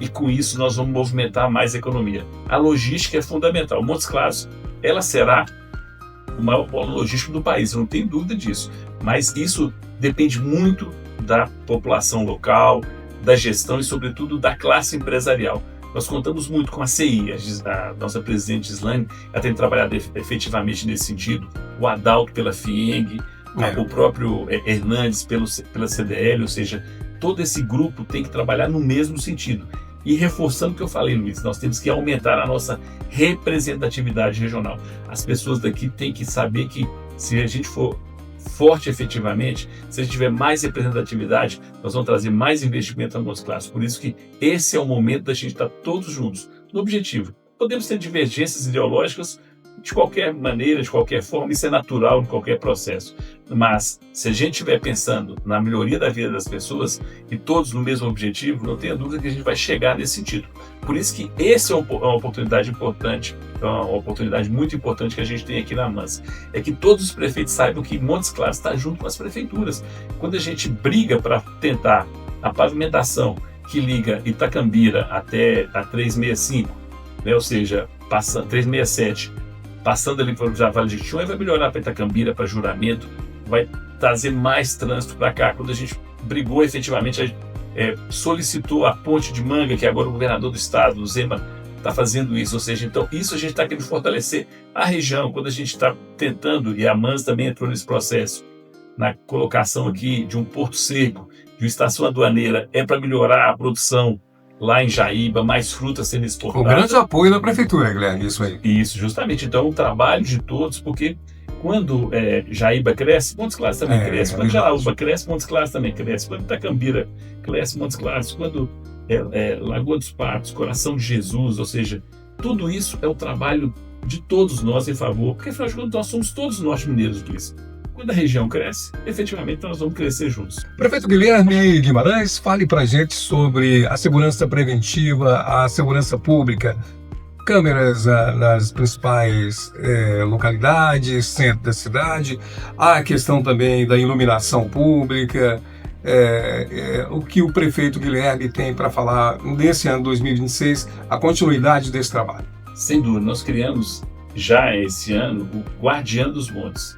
e com isso nós vamos movimentar mais a economia. A logística é fundamental. Montes Claros, ela será o maior polo logístico do país, eu não tenho dúvida disso, mas isso depende muito da população local, da gestão e, sobretudo, da classe empresarial. Nós contamos muito com a CI, a nossa presidente Gislaine, ela tem trabalhado efetivamente nesse sentido, o Adalto pela FIENG, o próprio Hernandes pela CDL, ou seja, todo esse grupo tem que trabalhar no mesmo sentido. E reforçando o que eu falei, Luiz, nós temos que aumentar a nossa representatividade regional. As pessoas daqui têm que saber que, se a gente for forte efetivamente, se a gente tiver mais representatividade, nós vamos trazer mais investimento a Montes Claros. Por isso que esse é o momento da gente estar todos juntos no objetivo. Podemos ter divergências ideológicas de qualquer maneira, de qualquer forma, isso é natural em qualquer processo. Mas se a gente estiver pensando na melhoria da vida das pessoas e todos no mesmo objetivo, não tenha dúvida que a gente vai chegar nesse sentido. Por isso que essa é uma oportunidade importante, uma oportunidade muito importante que a gente tem aqui na AMANS, é que todos os prefeitos saibam que Montes Claros está junto com as prefeituras. Quando a gente briga para tentar a pavimentação que liga Itacambira até a 365, né, ou seja, 367, passando ali para o Vale de Jequitinhonha, vai melhorar para Itacambira, para Juramento, vai trazer mais trânsito para cá. Quando a gente brigou efetivamente, solicitou a ponte de Manga, que agora o governador do estado, o Zema, está fazendo isso. Ou seja, então isso a gente está querendo fortalecer a região. Quando a gente está tentando, e a AMANS também entrou nesse processo, na colocação aqui de um porto seco, de uma estação aduaneira, é para melhorar a produção lá em Jaíba, mais frutas sendo exportadas. Com grande apoio da prefeitura, Guilherme, isso aí. Isso, justamente. Então, o trabalho de todos, porque quando Jaíba cresce, Montes Claros também cresce. Quando Jaraúba cresce, Montes Claros também cresce. Quando Itacambira cresce, Montes Claros. Quando Lagoa dos Patos, Coração de Jesus, ou seja, tudo isso é o trabalho de todos nós em favor, porque afinal de contas nós somos todos norte-mineiros, Luiz. Quando a região cresce, efetivamente nós vamos crescer juntos. Prefeito Guilherme Guimarães, fale para a gente sobre a segurança preventiva, a segurança pública, câmeras nas principais localidades, centro da cidade, a questão também da iluminação pública, o que o prefeito Guilherme tem para falar nesse ano 2026, a continuidade desse trabalho. Sem dúvida, nós criamos já esse ano o Guardiã dos Montes,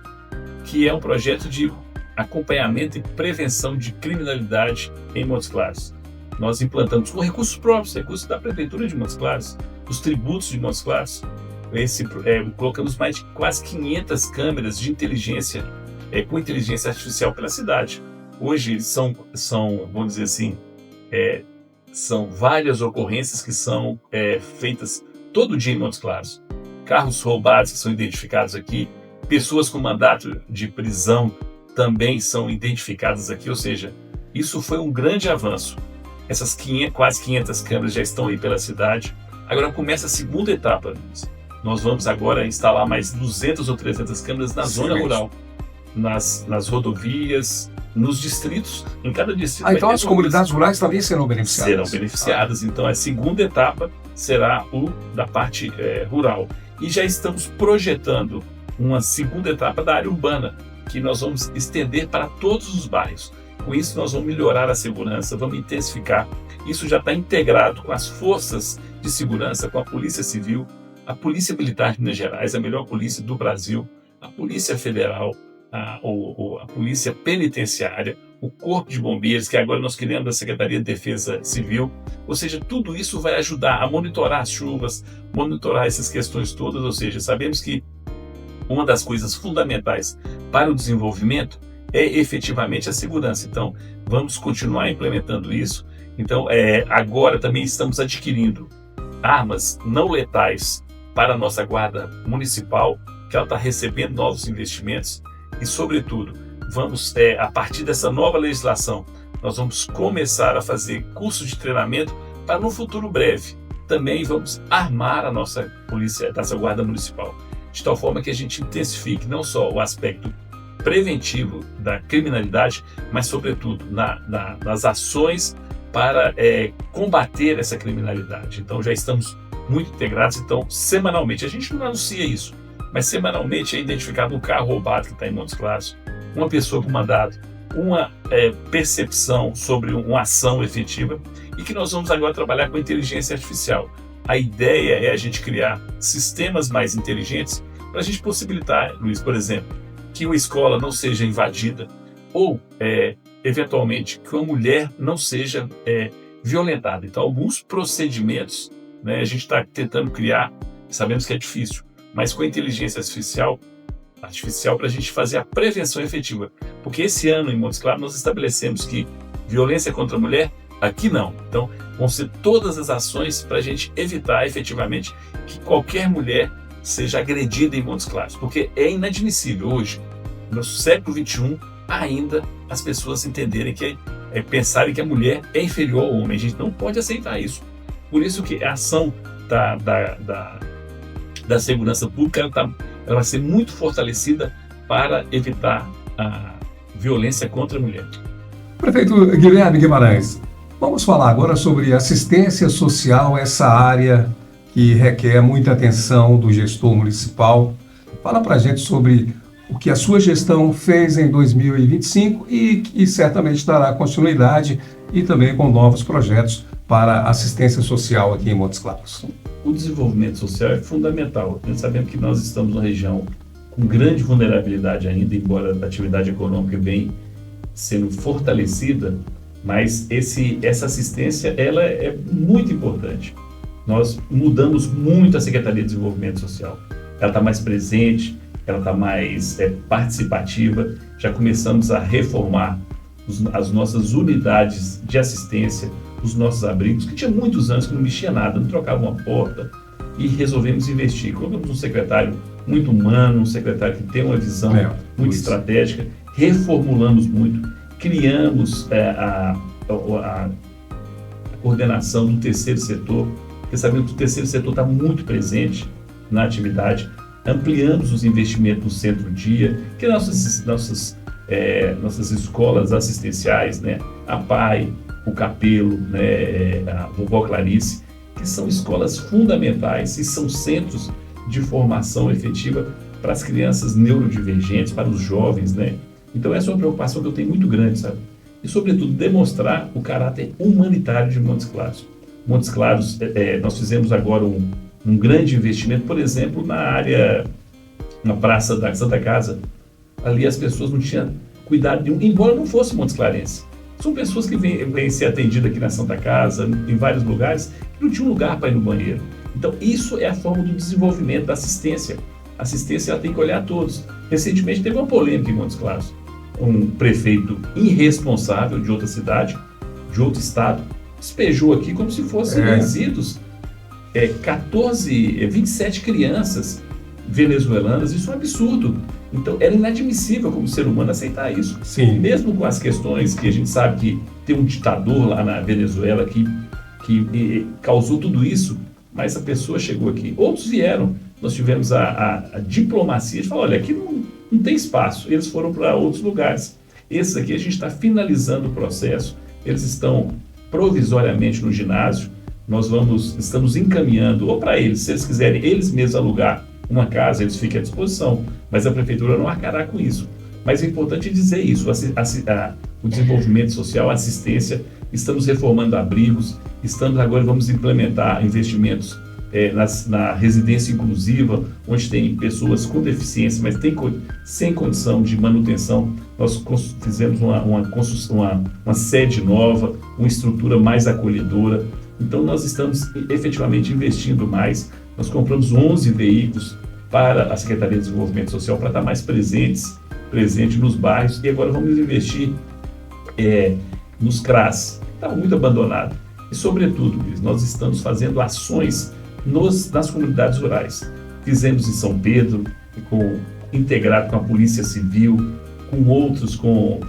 que é um projeto de acompanhamento e prevenção de criminalidade em Montes Claros. Nós implantamos com recursos próprios, recursos da Prefeitura de Montes Claros, os tributos de Montes Claros. Colocamos mais de quase 500 câmeras de inteligência com inteligência artificial pela cidade. Hoje são vamos dizer assim, são várias ocorrências que são feitas todo dia em Montes Claros. Carros roubados que são identificados aqui, pessoas com mandato de prisão também são identificadas aqui, ou seja, isso foi um grande avanço. Essas quase 500 câmeras já estão aí pela cidade. Agora começa a segunda etapa. Nós vamos agora instalar mais 200 ou 300 câmeras na zona rural, nas rodovias, nos distritos, em cada distrito. Então as comunidades rurais também serão beneficiadas? Serão beneficiadas. Então a segunda etapa será o da parte rural. E já estamos projetando uma segunda etapa da área urbana, que nós vamos estender para todos os bairros. Com isso nós vamos melhorar a segurança, vamos intensificar. Isso já está integrado com as forças de segurança, com a Polícia Civil, a Polícia Militar de Minas Gerais, a melhor polícia do Brasil, a Polícia Federal, a Polícia Penitenciária, o Corpo de Bombeiros, que agora nós criamos a Secretaria de Defesa Civil. Ou seja, tudo isso vai ajudar a monitorar as chuvas, monitorar essas questões todas. Ou seja, sabemos que uma das coisas fundamentais para o desenvolvimento é efetivamente a segurança. Então, vamos continuar implementando isso. Então, agora também estamos adquirindo armas não letais para a nossa Guarda Municipal, que ela está recebendo novos investimentos e, sobretudo, vamos, a partir dessa nova legislação, nós vamos começar a fazer cursos de treinamento para, no futuro breve, também vamos armar a nossa polícia, nossa Guarda Municipal, de tal forma que a gente intensifique não só o aspecto preventivo da criminalidade, mas, sobretudo, nas ações para combater essa criminalidade. Então, já estamos muito integrados. Então, semanalmente, a gente não anuncia isso, mas semanalmente é identificado um carro roubado que está em Montes Claros, uma pessoa com mandado, uma percepção sobre uma ação efetiva, e que nós vamos agora trabalhar com inteligência artificial. A ideia é a gente criar sistemas mais inteligentes para a gente possibilitar, Luiz, por exemplo, que uma escola não seja invadida ou, eventualmente, que uma mulher não seja violentada. Então, alguns procedimentos, né, a gente está tentando criar, sabemos que é difícil, mas com a inteligência artificial para a gente fazer a prevenção efetiva. Porque esse ano, em Montes Claros, nós estabelecemos que violência contra a mulher, aqui não. Então, vão ser todas as ações para a gente evitar efetivamente que qualquer mulher seja agredida em Montes Claros. Porque é inadmissível hoje, no século XXI, ainda as pessoas entenderem pensarem que a mulher é inferior ao homem. A gente não pode aceitar isso. Por isso que a ação da segurança pública ela vai ser muito fortalecida para evitar a violência contra a mulher. Prefeito Guilherme Guimarães, vamos falar agora sobre assistência social, essa área que requer muita atenção do gestor municipal. Fala para a gente sobre o que a sua gestão fez em 2025 e que certamente dará continuidade e também com novos projetos para assistência social aqui em Montes Claros. O desenvolvimento social é fundamental. Nós sabemos que nós estamos numa região com grande vulnerabilidade ainda, embora a atividade econômica vem sendo fortalecida, mas essa assistência ela é muito importante. Nós mudamos muito a Secretaria de Desenvolvimento Social. Ela está mais presente, ela está mais participativa. Já começamos a reformar as nossas unidades de assistência, os nossos abrigos, que tinha muitos anos que não mexia nada, não trocava uma porta, e resolvemos investir. Colocamos um secretário muito humano, um secretário que tem uma visão muito estratégica, reformulamos muito, criamos a coordenação do terceiro setor, porque sabemos que o terceiro setor está muito presente na atividade, ampliamos os investimentos no centro-dia, que nossas escolas assistenciais, né, a PAI, o Capelo, né, a Vovó Clarice, que são escolas fundamentais e são centros de formação efetiva para as crianças neurodivergentes, para os jovens, né? Então essa é uma preocupação que eu tenho muito grande, sabe? E, sobretudo, demonstrar o caráter humanitário de Montes Claros. Montes Claros, nós fizemos agora um grande investimento, por exemplo, na Praça da Santa Casa. Ali as pessoas não tinham cuidado nenhum, embora não fosse Montes Clarense. São pessoas que vêm ser atendidas aqui na Santa Casa, em vários lugares, que não tinham lugar para ir no banheiro. Então, isso é a forma do desenvolvimento, da assistência. A assistência ela tem que olhar a todos. Recentemente teve uma polêmica em Montes Claros. Um prefeito irresponsável de outra cidade, de outro estado, despejou aqui como se fossem resíduos 27 crianças venezuelanas. Isso é um absurdo. Então era inadmissível como ser humano aceitar isso. Sim. Mesmo com as questões que a gente sabe que tem um ditador lá na Venezuela que causou tudo isso, mas a pessoa chegou aqui. Outros vieram. Nós tivemos a diplomacia de falar, olha, aqui não tem espaço. Eles foram para outros lugares. Esses aqui a gente está finalizando o processo. Eles estão provisoriamente no ginásio. Nós estamos encaminhando, ou para eles, se eles quiserem eles mesmos alugar uma casa, eles ficam à disposição. Mas a prefeitura não arcará com isso. Mas é importante dizer isso, o desenvolvimento social, a assistência, estamos reformando abrigos, agora vamos implementar investimentos na residência inclusiva, onde tem pessoas com deficiência, mas sem condição de manutenção. Nós fizemos uma sede nova, uma estrutura mais acolhedora. Então nós estamos efetivamente investindo mais. Nós compramos 11 veículos para a Secretaria de Desenvolvimento Social para estar mais presente nos bairros, e agora vamos investir nos CRAS, que estavam muito abandonados. E sobretudo, Luiz, nós estamos fazendo ações nas comunidades rurais. Fizemos em São Pedro, integrado com a Polícia Civil, com outros, com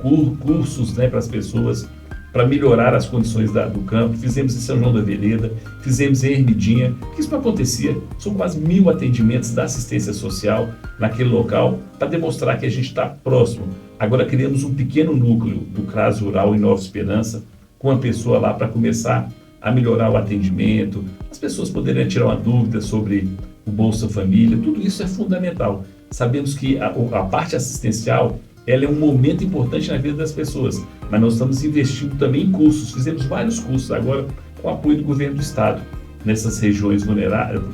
cursos para as pessoas, para melhorar as condições do campo. Fizemos em São João da Vereda, fizemos em Ermidinha, que isso não acontecia. São quase 1000 atendimentos da assistência social naquele local, para demonstrar que a gente está próximo. Agora criamos um pequeno núcleo do CRAS Rural em Nova Esperança, com a pessoa lá para começar a melhorar o atendimento, as pessoas poderem tirar uma dúvida sobre o Bolsa Família. Tudo isso é fundamental. Sabemos que a parte assistencial ela é um momento importante na vida das pessoas, mas nós estamos investindo também em cursos. Fizemos vários cursos agora com o apoio do governo do estado, nessas regiões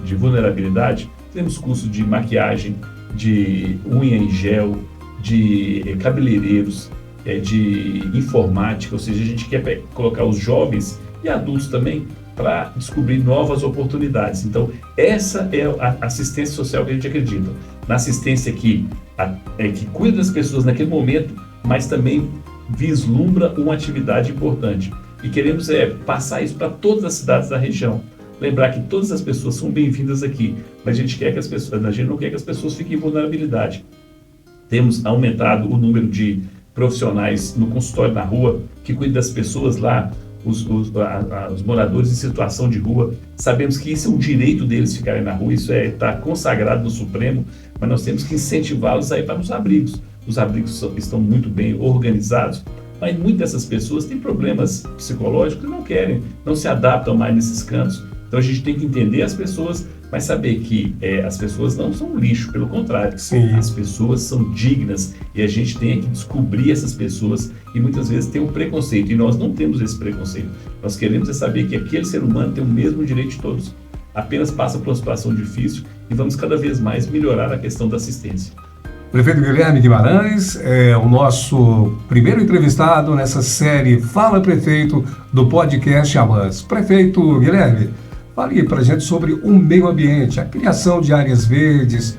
de vulnerabilidade. Fizemos curso de maquiagem, de unha em gel, de cabeleireiros, de informática, ou seja, a gente quer colocar os jovens e adultos também para descobrir novas oportunidades. Então, essa é a assistência social que a gente acredita. Na assistência que cuida das pessoas naquele momento, mas também vislumbra uma atividade importante. E queremos passar isso para todas as cidades da região. Lembrar que todas as pessoas são bem-vindas aqui, mas a gente não quer que as pessoas fiquem em vulnerabilidade. Temos aumentado o número de profissionais no consultório na rua, que cuidam das pessoas lá, os moradores em situação de rua. Sabemos que isso é um direito deles ficarem na rua, isso está consagrado no Supremo, mas nós temos que incentivá-los a ir para os abrigos. Os abrigos estão muito bem organizados, mas muitas dessas pessoas têm problemas psicológicos e não se adaptam mais nesses cantos. Então a gente tem que entender as pessoas, mas saber que as pessoas não são lixo, pelo contrário. Sim. As pessoas são dignas e a gente tem que descobrir essas pessoas, e muitas vezes tem um preconceito, e nós não temos esse preconceito. Nós queremos saber que aquele ser humano tem o mesmo direito de todos, apenas passa por uma situação difícil, e vamos cada vez mais melhorar a questão da assistência. Prefeito Guilherme Guimarães é o nosso primeiro entrevistado nessa série Fala Prefeito do podcast AMAS. Prefeito Guilherme, fale para a gente sobre o meio ambiente, a criação de áreas verdes.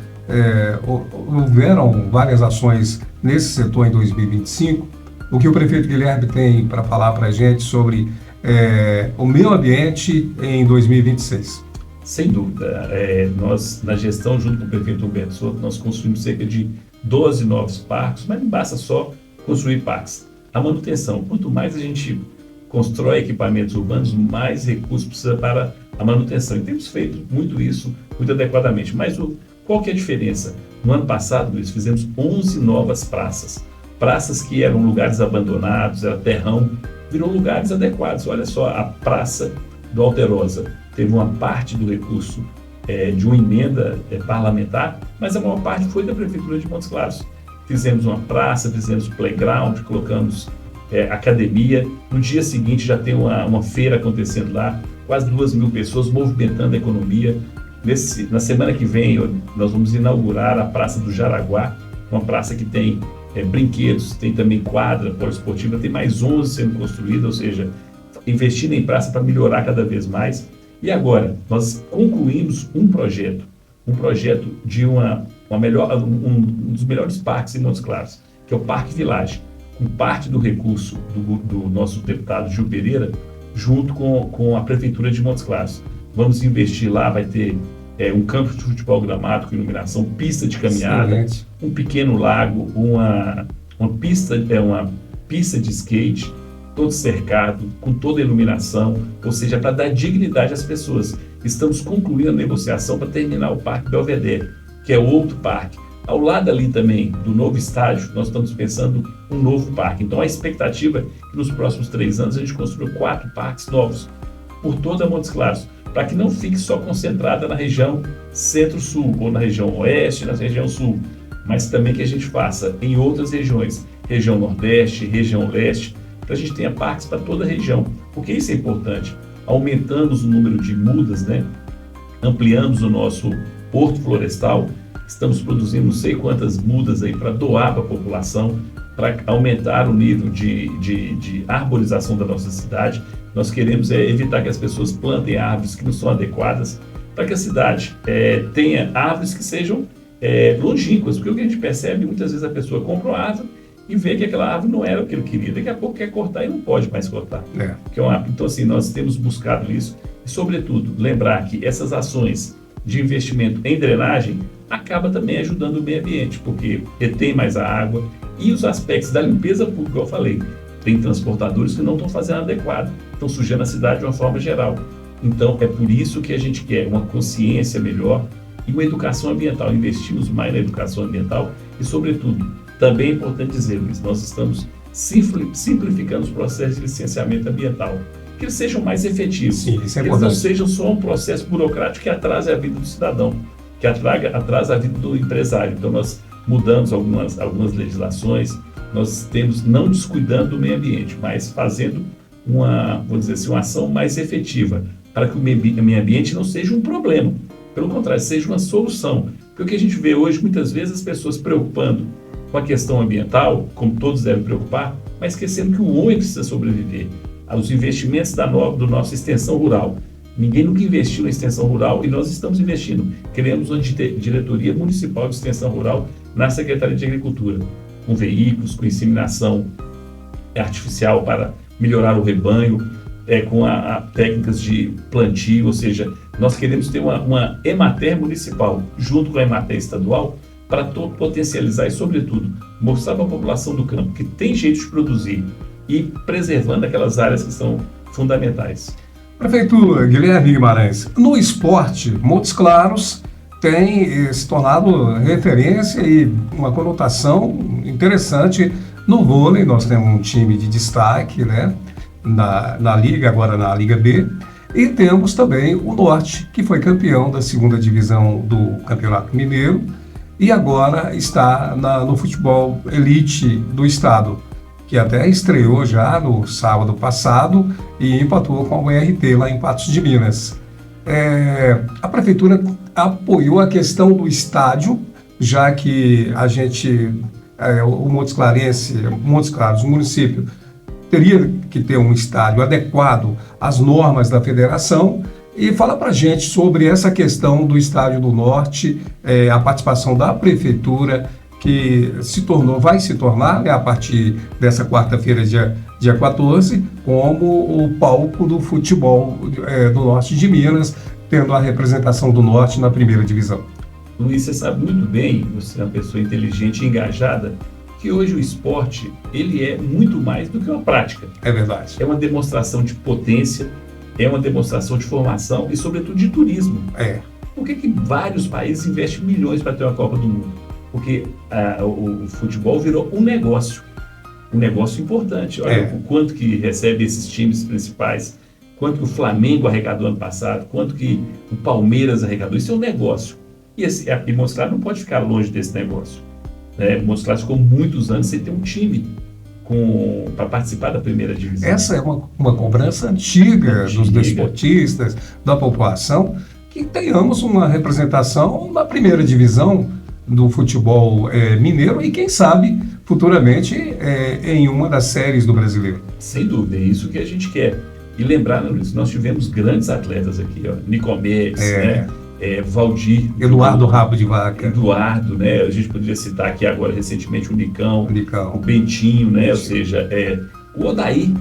Houveram várias ações nesse setor em 2025. O que o prefeito Guilherme tem para falar para a gente sobre o meio ambiente em 2026? Sem dúvida. Nós, na gestão, junto com o prefeito Humberto Souto, nós construímos cerca de 12 novos parques, mas não basta só construir parques. A manutenção, quanto mais a gente constrói equipamentos urbanos, mais recursos precisa para a manutenção. E temos feito muito isso, muito adequadamente. Mas qual que é a diferença? No ano passado, Luiz, fizemos 11 novas praças. Praças que eram lugares abandonados, era terrão, virou lugares adequados. Olha só, a Praça do Alterosa teve uma parte do recurso de uma emenda parlamentar, mas a maior parte foi da Prefeitura de Montes Claros. Fizemos uma praça, fizemos playground, colocamos academia. No dia seguinte já tem uma feira acontecendo lá, quase 2.000 pessoas movimentando a economia. Na semana que vem nós vamos inaugurar a Praça do Jaraguá, uma praça que tem brinquedos, tem também quadra poliesportiva, tem mais 11 sendo construídas, ou seja, investindo em praça para melhorar cada vez mais. E agora, nós concluímos um projeto de uma um dos melhores parques em Montes Claros, que é o Parque Village, com parte do recurso do nosso deputado Gil Pereira, junto com a Prefeitura de Montes Claros. Vamos investir lá, vai ter um campo de futebol gramado com iluminação, pista de caminhada, excelente, um pequeno lago, uma pista de skate, todo cercado, com toda a iluminação, ou seja, para dar dignidade às pessoas. Estamos concluindo a negociação para terminar o Parque Belvedere, que é outro parque. Ao lado ali também do novo estádio, nós estamos pensando um novo parque. Então a expectativa é que nos próximos 3 anos a gente construa 4 parques novos por toda Montes Claros, para que não fique só concentrada na região centro-sul, ou na região oeste, na região sul, mas também que a gente faça em outras regiões, região nordeste, região leste, para a gente tenha parques para toda a região, porque isso é importante. Aumentamos o número de mudas, né? Ampliamos o nosso porto florestal, estamos produzindo não sei quantas mudas aí para doar para a população, para aumentar o nível de arborização da nossa cidade. Nós queremos evitar que as pessoas plantem árvores que não são adequadas, para que a cidade tenha árvores que sejam longínquas, porque o que a gente percebe, muitas vezes a pessoa compra uma árvore e vê que aquela árvore não era o que ele queria, daqui a pouco quer cortar e não pode mais cortar. Então assim, nós temos buscado isso e, sobretudo, lembrar que essas ações de investimento em drenagem acaba também ajudando o meio ambiente, porque retém mais a água, e os aspectos da limpeza pública, eu falei, tem transportadores que não estão fazendo adequado, estão sujando a cidade de uma forma geral. Então, é por isso que a gente quer uma consciência melhor e uma educação ambiental. Investimos mais na educação ambiental e, sobretudo, também é importante dizer, Luiz, nós estamos simplificando os processos de licenciamento ambiental, que eles sejam mais efetivos, sim, isso é que eles não sejam só um processo burocrático que atrase a vida do cidadão, que atrasa a vida do empresário. Então, nós mudamos algumas legislações, nós temos, não descuidando do meio ambiente, mas fazendo uma ação mais efetiva, para que o meio ambiente não seja um problema, pelo contrário, seja uma solução. Porque o que a gente vê hoje, muitas vezes, as pessoas preocupando com a questão ambiental, como todos devem preocupar, mas esquecendo que o homem precisa sobreviver. Os investimentos da nossa extensão rural. Ninguém nunca investiu na extensão rural e nós estamos investindo. Criamos uma diretoria municipal de extensão rural na Secretaria de Agricultura, com veículos, com inseminação artificial para melhorar o rebanho, com técnicas de plantio, ou seja, nós queremos ter uma Emater municipal junto com a Emater estadual para potencializar e, sobretudo, mostrar para a população do campo que tem jeito de produzir e preservando aquelas áreas que são fundamentais. Prefeito Guilherme Guimarães, no esporte, Montes Claros tem se tornado referência e uma conotação interessante no vôlei. Nós temos um time de destaque, né, na Liga, agora na Liga B, e temos também o Norte, que foi campeão da 2ª divisão do Campeonato Mineiro e agora está no futebol elite do estado, que até estreou já no sábado passado e empatou com o URT lá em Patos de Minas. A prefeitura apoiou a questão do estádio, já que a gente, o Montes Claros, o município, teria que ter um estádio adequado às normas da federação. E fala para a gente sobre essa questão do Estádio do Norte, a participação da prefeitura, que vai se tornar, né, a partir dessa quarta-feira, dia 14, como o palco do futebol do Norte de Minas, tendo a representação do Norte na 1ª divisão. Luiz, você sabe muito bem, você é uma pessoa inteligente e engajada, que hoje o esporte ele é muito mais do que uma prática. É verdade. É uma demonstração de potência, é uma demonstração de formação e, sobretudo, de turismo. Por que vários países investem milhões para ter uma Copa do Mundo? Porque o futebol virou um negócio importante. Olha o quanto que recebe esses times principais, quanto que o Flamengo arrecadou ano passado, quanto que o Palmeiras arrecadou. Isso é um negócio. E Montes Claros não pode ficar longe desse negócio. Montes Claros ficou muitos anos sem ter um time para participar da 1ª divisão. Essa é uma cobrança antiga dos desportistas, da população, que tenhamos uma representação na 1ª divisão do futebol mineiro e, quem sabe, futuramente em uma das séries do Brasileiro. Sem dúvida, é isso que a gente quer. E lembrar, né, Luiz, nós tivemos grandes atletas aqui, Nicomedes, Valdir. Eduardo Rabo de Vaca. Eduardo, né? A gente poderia citar aqui agora recentemente o Nicão. O Bentinho, né? Ou seja, o Odair,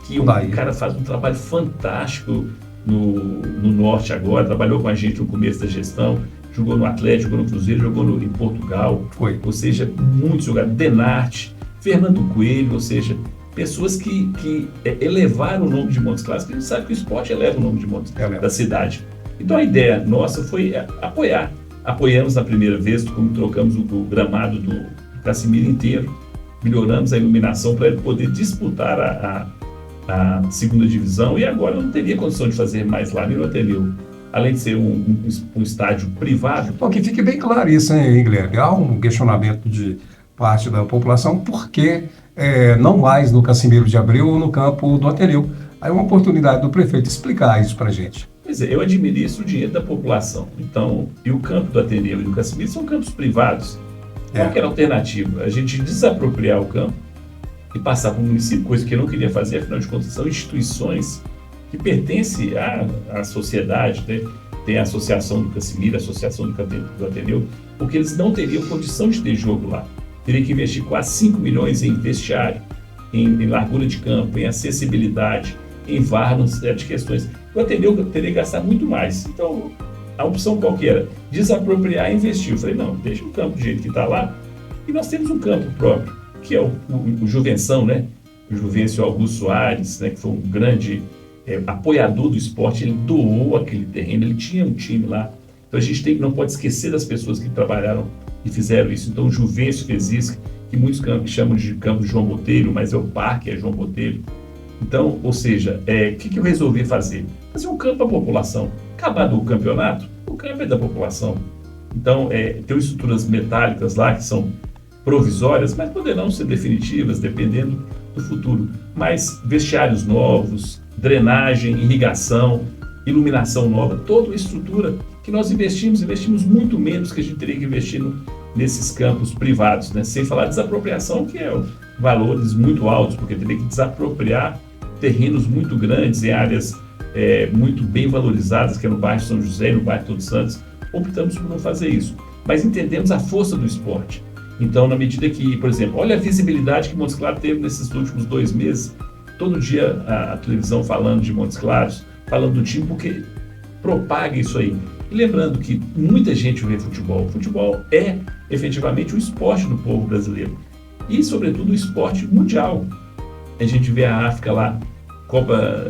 que o cara faz um trabalho fantástico no Norte agora, trabalhou com a gente no começo da gestão, jogou no Atlético, jogou no Cruzeiro, jogou em Portugal. Ou seja, muitos jogadores. Denarte, Fernando Coelho, ou seja, pessoas que elevaram o nome de Montes Claros, porque a gente sabe que o esporte eleva o nome de Montes da cidade. Então a ideia nossa foi apoiar. Apoiamos na primeira vez, como trocamos o gramado do Casimiro inteiro, melhoramos a iluminação para ele poder disputar a segunda divisão, e agora não teria condição de fazer mais lá no Ateliê. Além de ser um estádio privado. Bom, que fique bem claro isso, hein, Guilherme? Há um questionamento de parte da população, por que não mais no Casimiro de Abreu ou no campo do Ateneu? Aí uma oportunidade do prefeito explicar isso para a gente. Pois é, eu administro o dinheiro da população. Então, e o campo do Ateneu e do Casimiro são campos privados. Qual que era a alternativa? A gente desapropriar o campo e passar para o município, coisa que eu não queria fazer, afinal de contas, são instituições que pertencem à sociedade, né? Tem a Associação do Casimiro, a Associação do Ateneu, porque eles não teriam condição de ter jogo lá. Teriam que investir quase 5 milhões em vestiário, em largura de campo, em acessibilidade, em VAR, uma série de questões. O Ateneu teria que gastar muito mais. Então, a opção qual que era? Desapropriar e investir. Eu falei, não, deixa o campo do jeito que está lá, e nós temos um campo próprio, que é o Juvenção, né? O Juvencio Augusto Soares, né? Que foi um grande apoiador do esporte, ele doou aquele terreno, ele tinha um time lá. Então a gente não pode esquecer das pessoas que trabalharam e fizeram isso. Então o Juvencio fez isso, que muitos chamam de campo João Botelho, mas é o parque, é João Botelho. Então, ou seja, o que eu resolvi fazer? Fazer um campo para a população. Acabado o campeonato, o campo é da população. Então, tem estruturas metálicas lá que são provisórias, mas poderão ser definitivas, dependendo do futuro. Mas vestiários novos, drenagem, irrigação, iluminação nova, toda a estrutura que nós investimos muito menos que a gente teria que investir nesses campos privados, né? Sem falar de desapropriação, que é valores muito altos, porque teria que desapropriar terrenos muito grandes em áreas muito bem valorizadas, que é no bairro São José e no bairro Todos Santos. Optamos por não fazer isso, mas entendemos a força do esporte. Então, na medida que, por exemplo, olha a visibilidade que Montes Claros teve nesses últimos 2 meses, todo dia a televisão falando de Montes Claros, falando do time, porque propaga isso aí. E lembrando que muita gente vê futebol. Futebol é efetivamente o esporte do povo brasileiro. E, sobretudo, o esporte mundial. A gente vê a África lá, Copa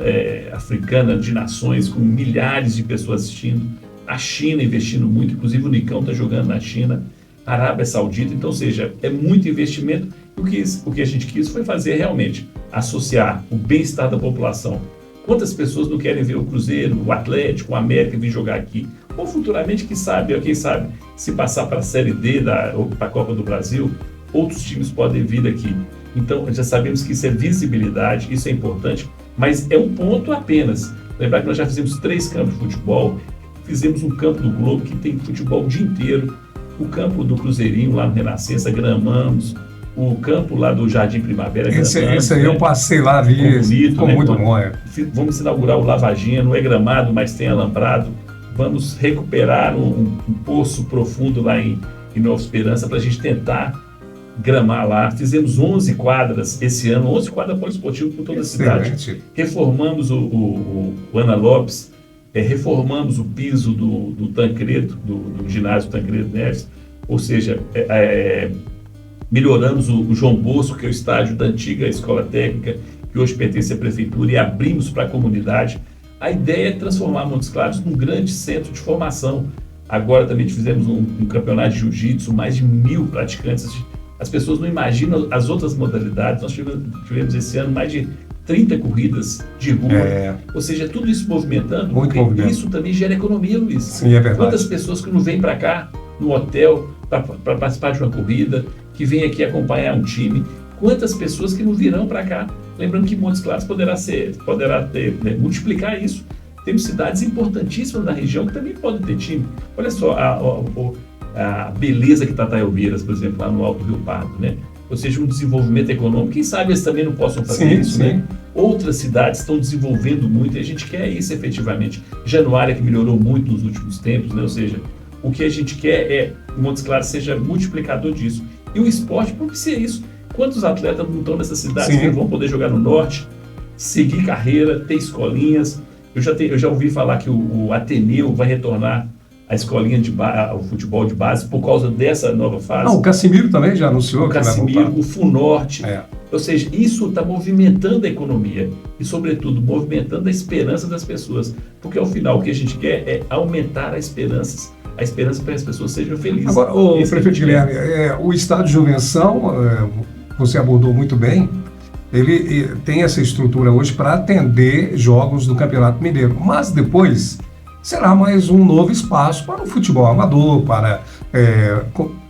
Africana de Nações, com milhares de pessoas assistindo. A China investindo muito, inclusive o Nicão está jogando na China. A Arábia Saudita. Então, ou seja, é muito investimento. O que a gente quis foi fazer realmente, associar o bem-estar da população. Quantas pessoas não querem ver o Cruzeiro, o Atlético, o América vir jogar aqui? Ou futuramente, quem sabe, se passar para a Série D ou para a Copa do Brasil, outros times podem vir aqui. Então, já sabemos que isso é visibilidade, isso é importante, mas é um ponto apenas. Lembrar que nós já fizemos 3 campos de futebol, fizemos um campo do Globo que tem futebol o dia inteiro, o campo do Cruzeirinho lá no Renascença, gramamos, o campo lá do Jardim Primavera. Esse aí eu passei lá, vi, ficou muito bom. Vamos inaugurar o Lavaginha, não é gramado, mas tem alambrado. Vamos recuperar um poço profundo lá em Nova Esperança para a gente tentar gramar lá. Fizemos 11 quadras esse ano, 11 quadras poliesportivas por toda a cidade. Reformamos o Ana Lopes, reformamos o piso do Tancredo, do ginásio Tancredo Neves, ou seja, melhoramos o João Bosco, que é o estádio da antiga escola técnica, que hoje pertence à prefeitura, e abrimos para a comunidade. A ideia é transformar Montes Claros num grande centro de formação. Agora também fizemos um campeonato de jiu-jitsu, mais de 1.000 praticantes. As pessoas não imaginam as outras modalidades. Nós tivemos esse ano mais de 30 corridas de rua. Ou seja, tudo isso movimentando, muito porque movimento. Isso também gera economia, Luiz. Sim, é verdade. Quantas pessoas que não vêm para cá, no hotel, para participar de uma corrida, que vêm aqui acompanhar um time, quantas pessoas que não virão para cá. Lembrando que Montes Claros poderá multiplicar isso. Temos cidades importantíssimas na região que também podem ter time. Olha só a beleza que está Taiobeiras, por exemplo, lá no Alto Rio Pardo, né? ou seja, um desenvolvimento econômico. Quem sabe eles também não possam fazer isso, sim. né? Outras cidades estão desenvolvendo muito e a gente quer isso efetivamente. Januária, que melhorou muito nos últimos tempos, né? Ou seja, o que a gente quer é que Montes Claros seja multiplicador disso. E o esporte propicia isso. Quantos atletas não estão nessas cidades que vão poder jogar no norte, seguir carreira, ter escolinhas? Eu já ouvi falar que o Ateneu vai retornar a escolinha ao futebol de base por causa dessa nova fase. O Cassimiro também já anunciou. O Cassimiro, o FUNORTE. Ou seja, isso está movimentando a economia e, sobretudo, movimentando a esperança das pessoas. Porque, ao final, o que a gente quer é aumentar a esperança para que as pessoas sejam felizes. Agora, prefeito Guilherme, o estádio Juvenção, você abordou muito bem, ele tem essa estrutura hoje para atender jogos do Campeonato Mineiro. Mas depois será mais um novo espaço para o futebol amador, para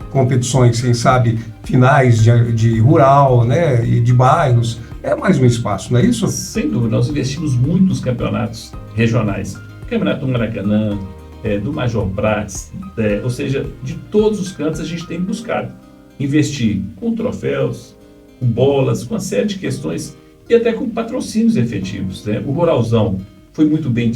competições, quem sabe, finais de rural, né, e de bairros. É mais um espaço, não é isso? Sem dúvida. Nós investimos muito nos campeonatos regionais. Campeonato do Maracanã, do Major Prats, ou seja, de todos os cantos a gente tem buscado investir com troféus, com bolas, com uma série de questões e até com patrocínios efetivos, né? O Ruralzão foi muito bem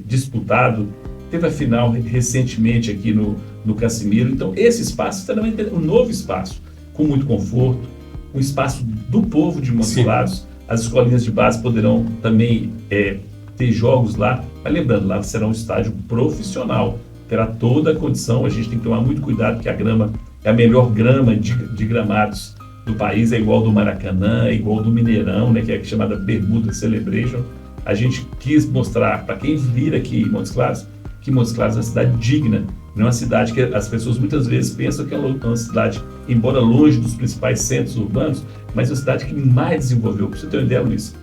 disputado, teve a final recentemente aqui no Cassimiro. Então esse espaço será um novo espaço, com muito conforto, um espaço do povo de Montes Claros. As escolinhas de base poderão também ter jogos lá, mas lembrando, lá será um estádio profissional, terá toda a condição. A gente tem que tomar muito cuidado, porque a grama é a melhor grama de gramados do país, é igual do Maracanã, é igual do Mineirão, né, que é chamada Bermuda Celebration. A gente quis mostrar para quem vir aqui em Montes Claros, que Montes Claros é uma cidade digna, não é uma cidade que as pessoas muitas vezes pensam que é uma cidade, embora longe dos principais centros urbanos, mas é uma cidade que mais desenvolveu. Para você ter uma ideia, Luiz,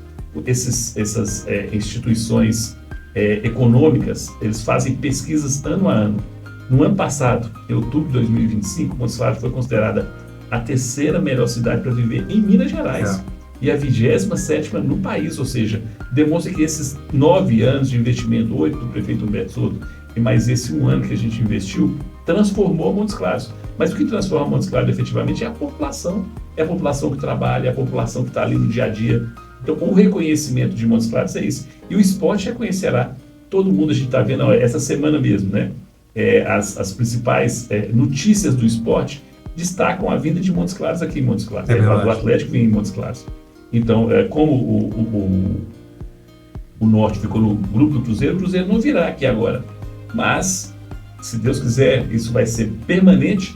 essas instituições econômicas, eles fazem pesquisas ano a ano. No ano passado, em outubro de 2025, Montes Claros foi considerada a terceira melhor cidade para viver em Minas Gerais e a 27ª no país, ou seja, demonstra que esses 9 anos de investimento, 8 do prefeito Humberto Soto e mais esse 1 ano que a gente investiu, transformou Montes Claros. Mas o que transforma Montes Claros efetivamente é a população que trabalha, é a população que está ali no dia a dia. Então, o reconhecimento de Montes Claros é isso. E o esporte reconhecerá todo mundo. A gente está vendo essa semana mesmo, né? As principais notícias do esporte destacam a vinda de Montes Claros aqui em Montes Claros. Do Atlético vem em Montes Claros. Então, como o Norte ficou no grupo do Cruzeiro, o Cruzeiro não virá aqui agora. Mas, se Deus quiser, isso vai ser permanente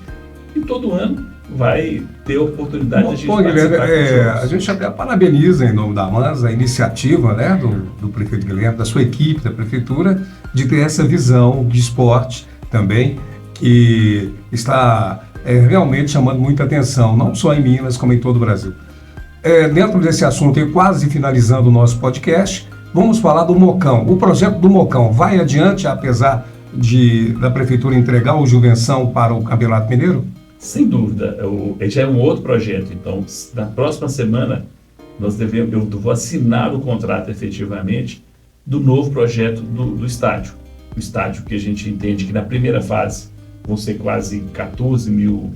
e todo ano vai ter oportunidade de a gente participar. A gente até parabeniza, em nome da AMANS, a iniciativa, né, do prefeito Guilherme, da sua equipe, da prefeitura, de ter essa visão de esporte também, que está realmente chamando muita atenção, não só em Minas, como em todo o Brasil. Dentro desse assunto, e quase finalizando o nosso podcast, vamos falar do Mocão. O projeto do Mocão vai adiante, apesar da prefeitura entregar o Juvenção para o Campeonato Mineiro? Sem dúvida, já é um outro projeto. Então, na próxima semana, eu vou assinar o contrato efetivamente do novo projeto do estádio. O estádio que a gente entende que na primeira fase vão ser quase 14 mil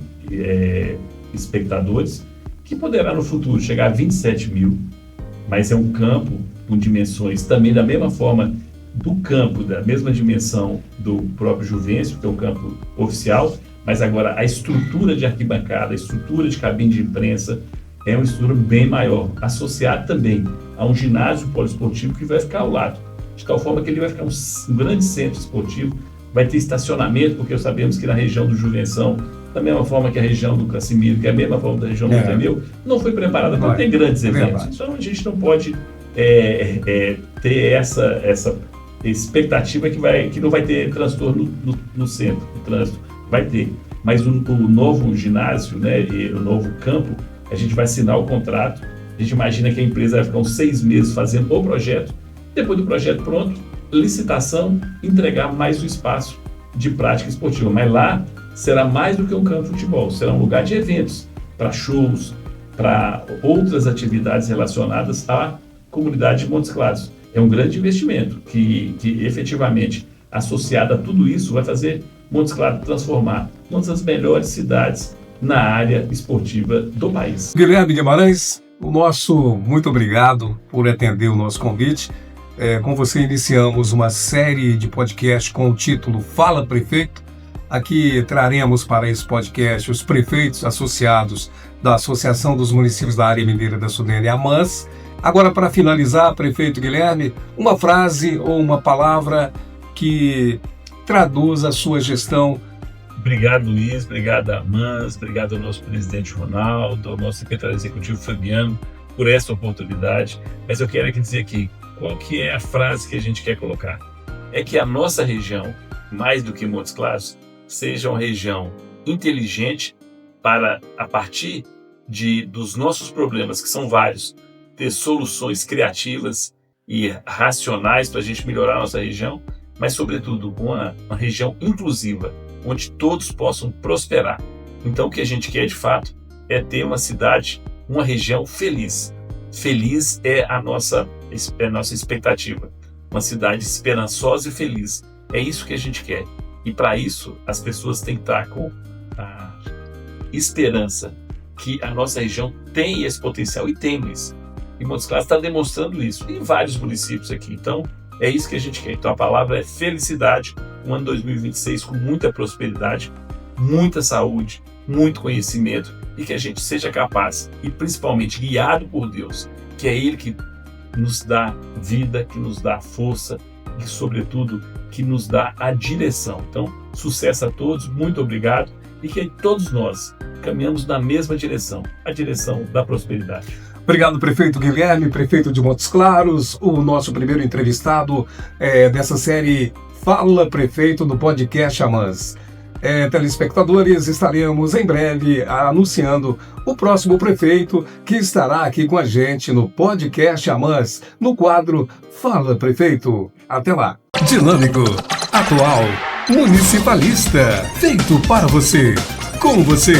espectadores, que poderá no futuro chegar a 27 mil, mas é um campo com dimensões também da mesma forma do campo, da mesma dimensão do próprio Juvencio, que é um campo oficial, mas agora a estrutura de arquibancada, a estrutura de cabine de imprensa é uma estrutura bem maior, associada também a um ginásio poliesportivo que vai ficar ao lado, de tal forma que ele vai ficar um grande centro esportivo, vai ter estacionamento, porque sabemos que na região do Juvenção, da mesma forma que a região do Cassimiro, que é a mesma forma da região do Ateneu, não foi preparada para ter grandes eventos. Então a gente não pode ter essa expectativa que não vai ter transtorno no centro, no trânsito. Vai ter. Mas o novo ginásio, né, e o novo campo, a gente vai assinar o contrato. A gente imagina que a empresa vai ficar uns 6 meses fazendo o projeto. Depois do projeto pronto, licitação, entregar mais o espaço de prática esportiva. Mas lá será mais do que um campo de futebol, será um lugar de eventos, para shows, para outras atividades relacionadas à comunidade de Montes Claros. É um grande investimento que efetivamente, associado a tudo isso, vai fazer Montes Claros transformar uma das melhores cidades na área esportiva do país. Guilherme Guimarães, o nosso muito obrigado por atender o nosso convite. Com você iniciamos uma série de podcasts com o título Fala Prefeito. Aqui traremos para esse podcast os prefeitos associados da Associação dos Municípios da Área Mineira da Sudene, AMANS. Agora, para finalizar, prefeito Guilherme, uma frase ou uma palavra que traduz a sua gestão. Obrigado, Luiz. Obrigado, AMANS. Obrigado ao nosso presidente Ronaldo, ao nosso secretário executivo Fabiano, por essa oportunidade. Mas eu quero aqui dizer aqui, qual que é a frase que a gente quer colocar? É que a nossa região, mais do que Montes Claros, seja uma região inteligente para, a partir dos nossos problemas, que são vários, ter soluções criativas e racionais para a gente melhorar a nossa região, mas, sobretudo, uma região inclusiva, onde todos possam prosperar. Então, o que a gente quer, de fato, é ter uma cidade, uma região feliz. Feliz é a nossa expectativa. Uma cidade esperançosa e feliz. É isso que a gente quer. E, para isso, as pessoas têm que estar com a esperança que a nossa região tem esse potencial, e tem isso. E Montes Claros está demonstrando isso em vários municípios aqui. Então, é isso que a gente quer. Então, a palavra é felicidade. Um ano 2026 com muita prosperidade, muita saúde, muito conhecimento, e que a gente seja capaz, e principalmente guiado por Deus, que é Ele que nos dá vida, que nos dá força e, sobretudo, que nos dá a direção. Então, sucesso a todos, muito obrigado, e que todos nós caminhamos na mesma direção, a direção da prosperidade. Obrigado, prefeito Guilherme, prefeito de Montes Claros, o nosso primeiro entrevistado dessa série Fala Prefeito no podcast AMANS. Telespectadores, estaremos em breve anunciando o próximo prefeito que estará aqui com a gente no podcast AMANS, no quadro Fala Prefeito. Até lá. Dinâmico, atual, municipalista, feito para você, com você.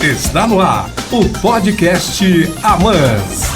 Está no ar o podcast AMANS.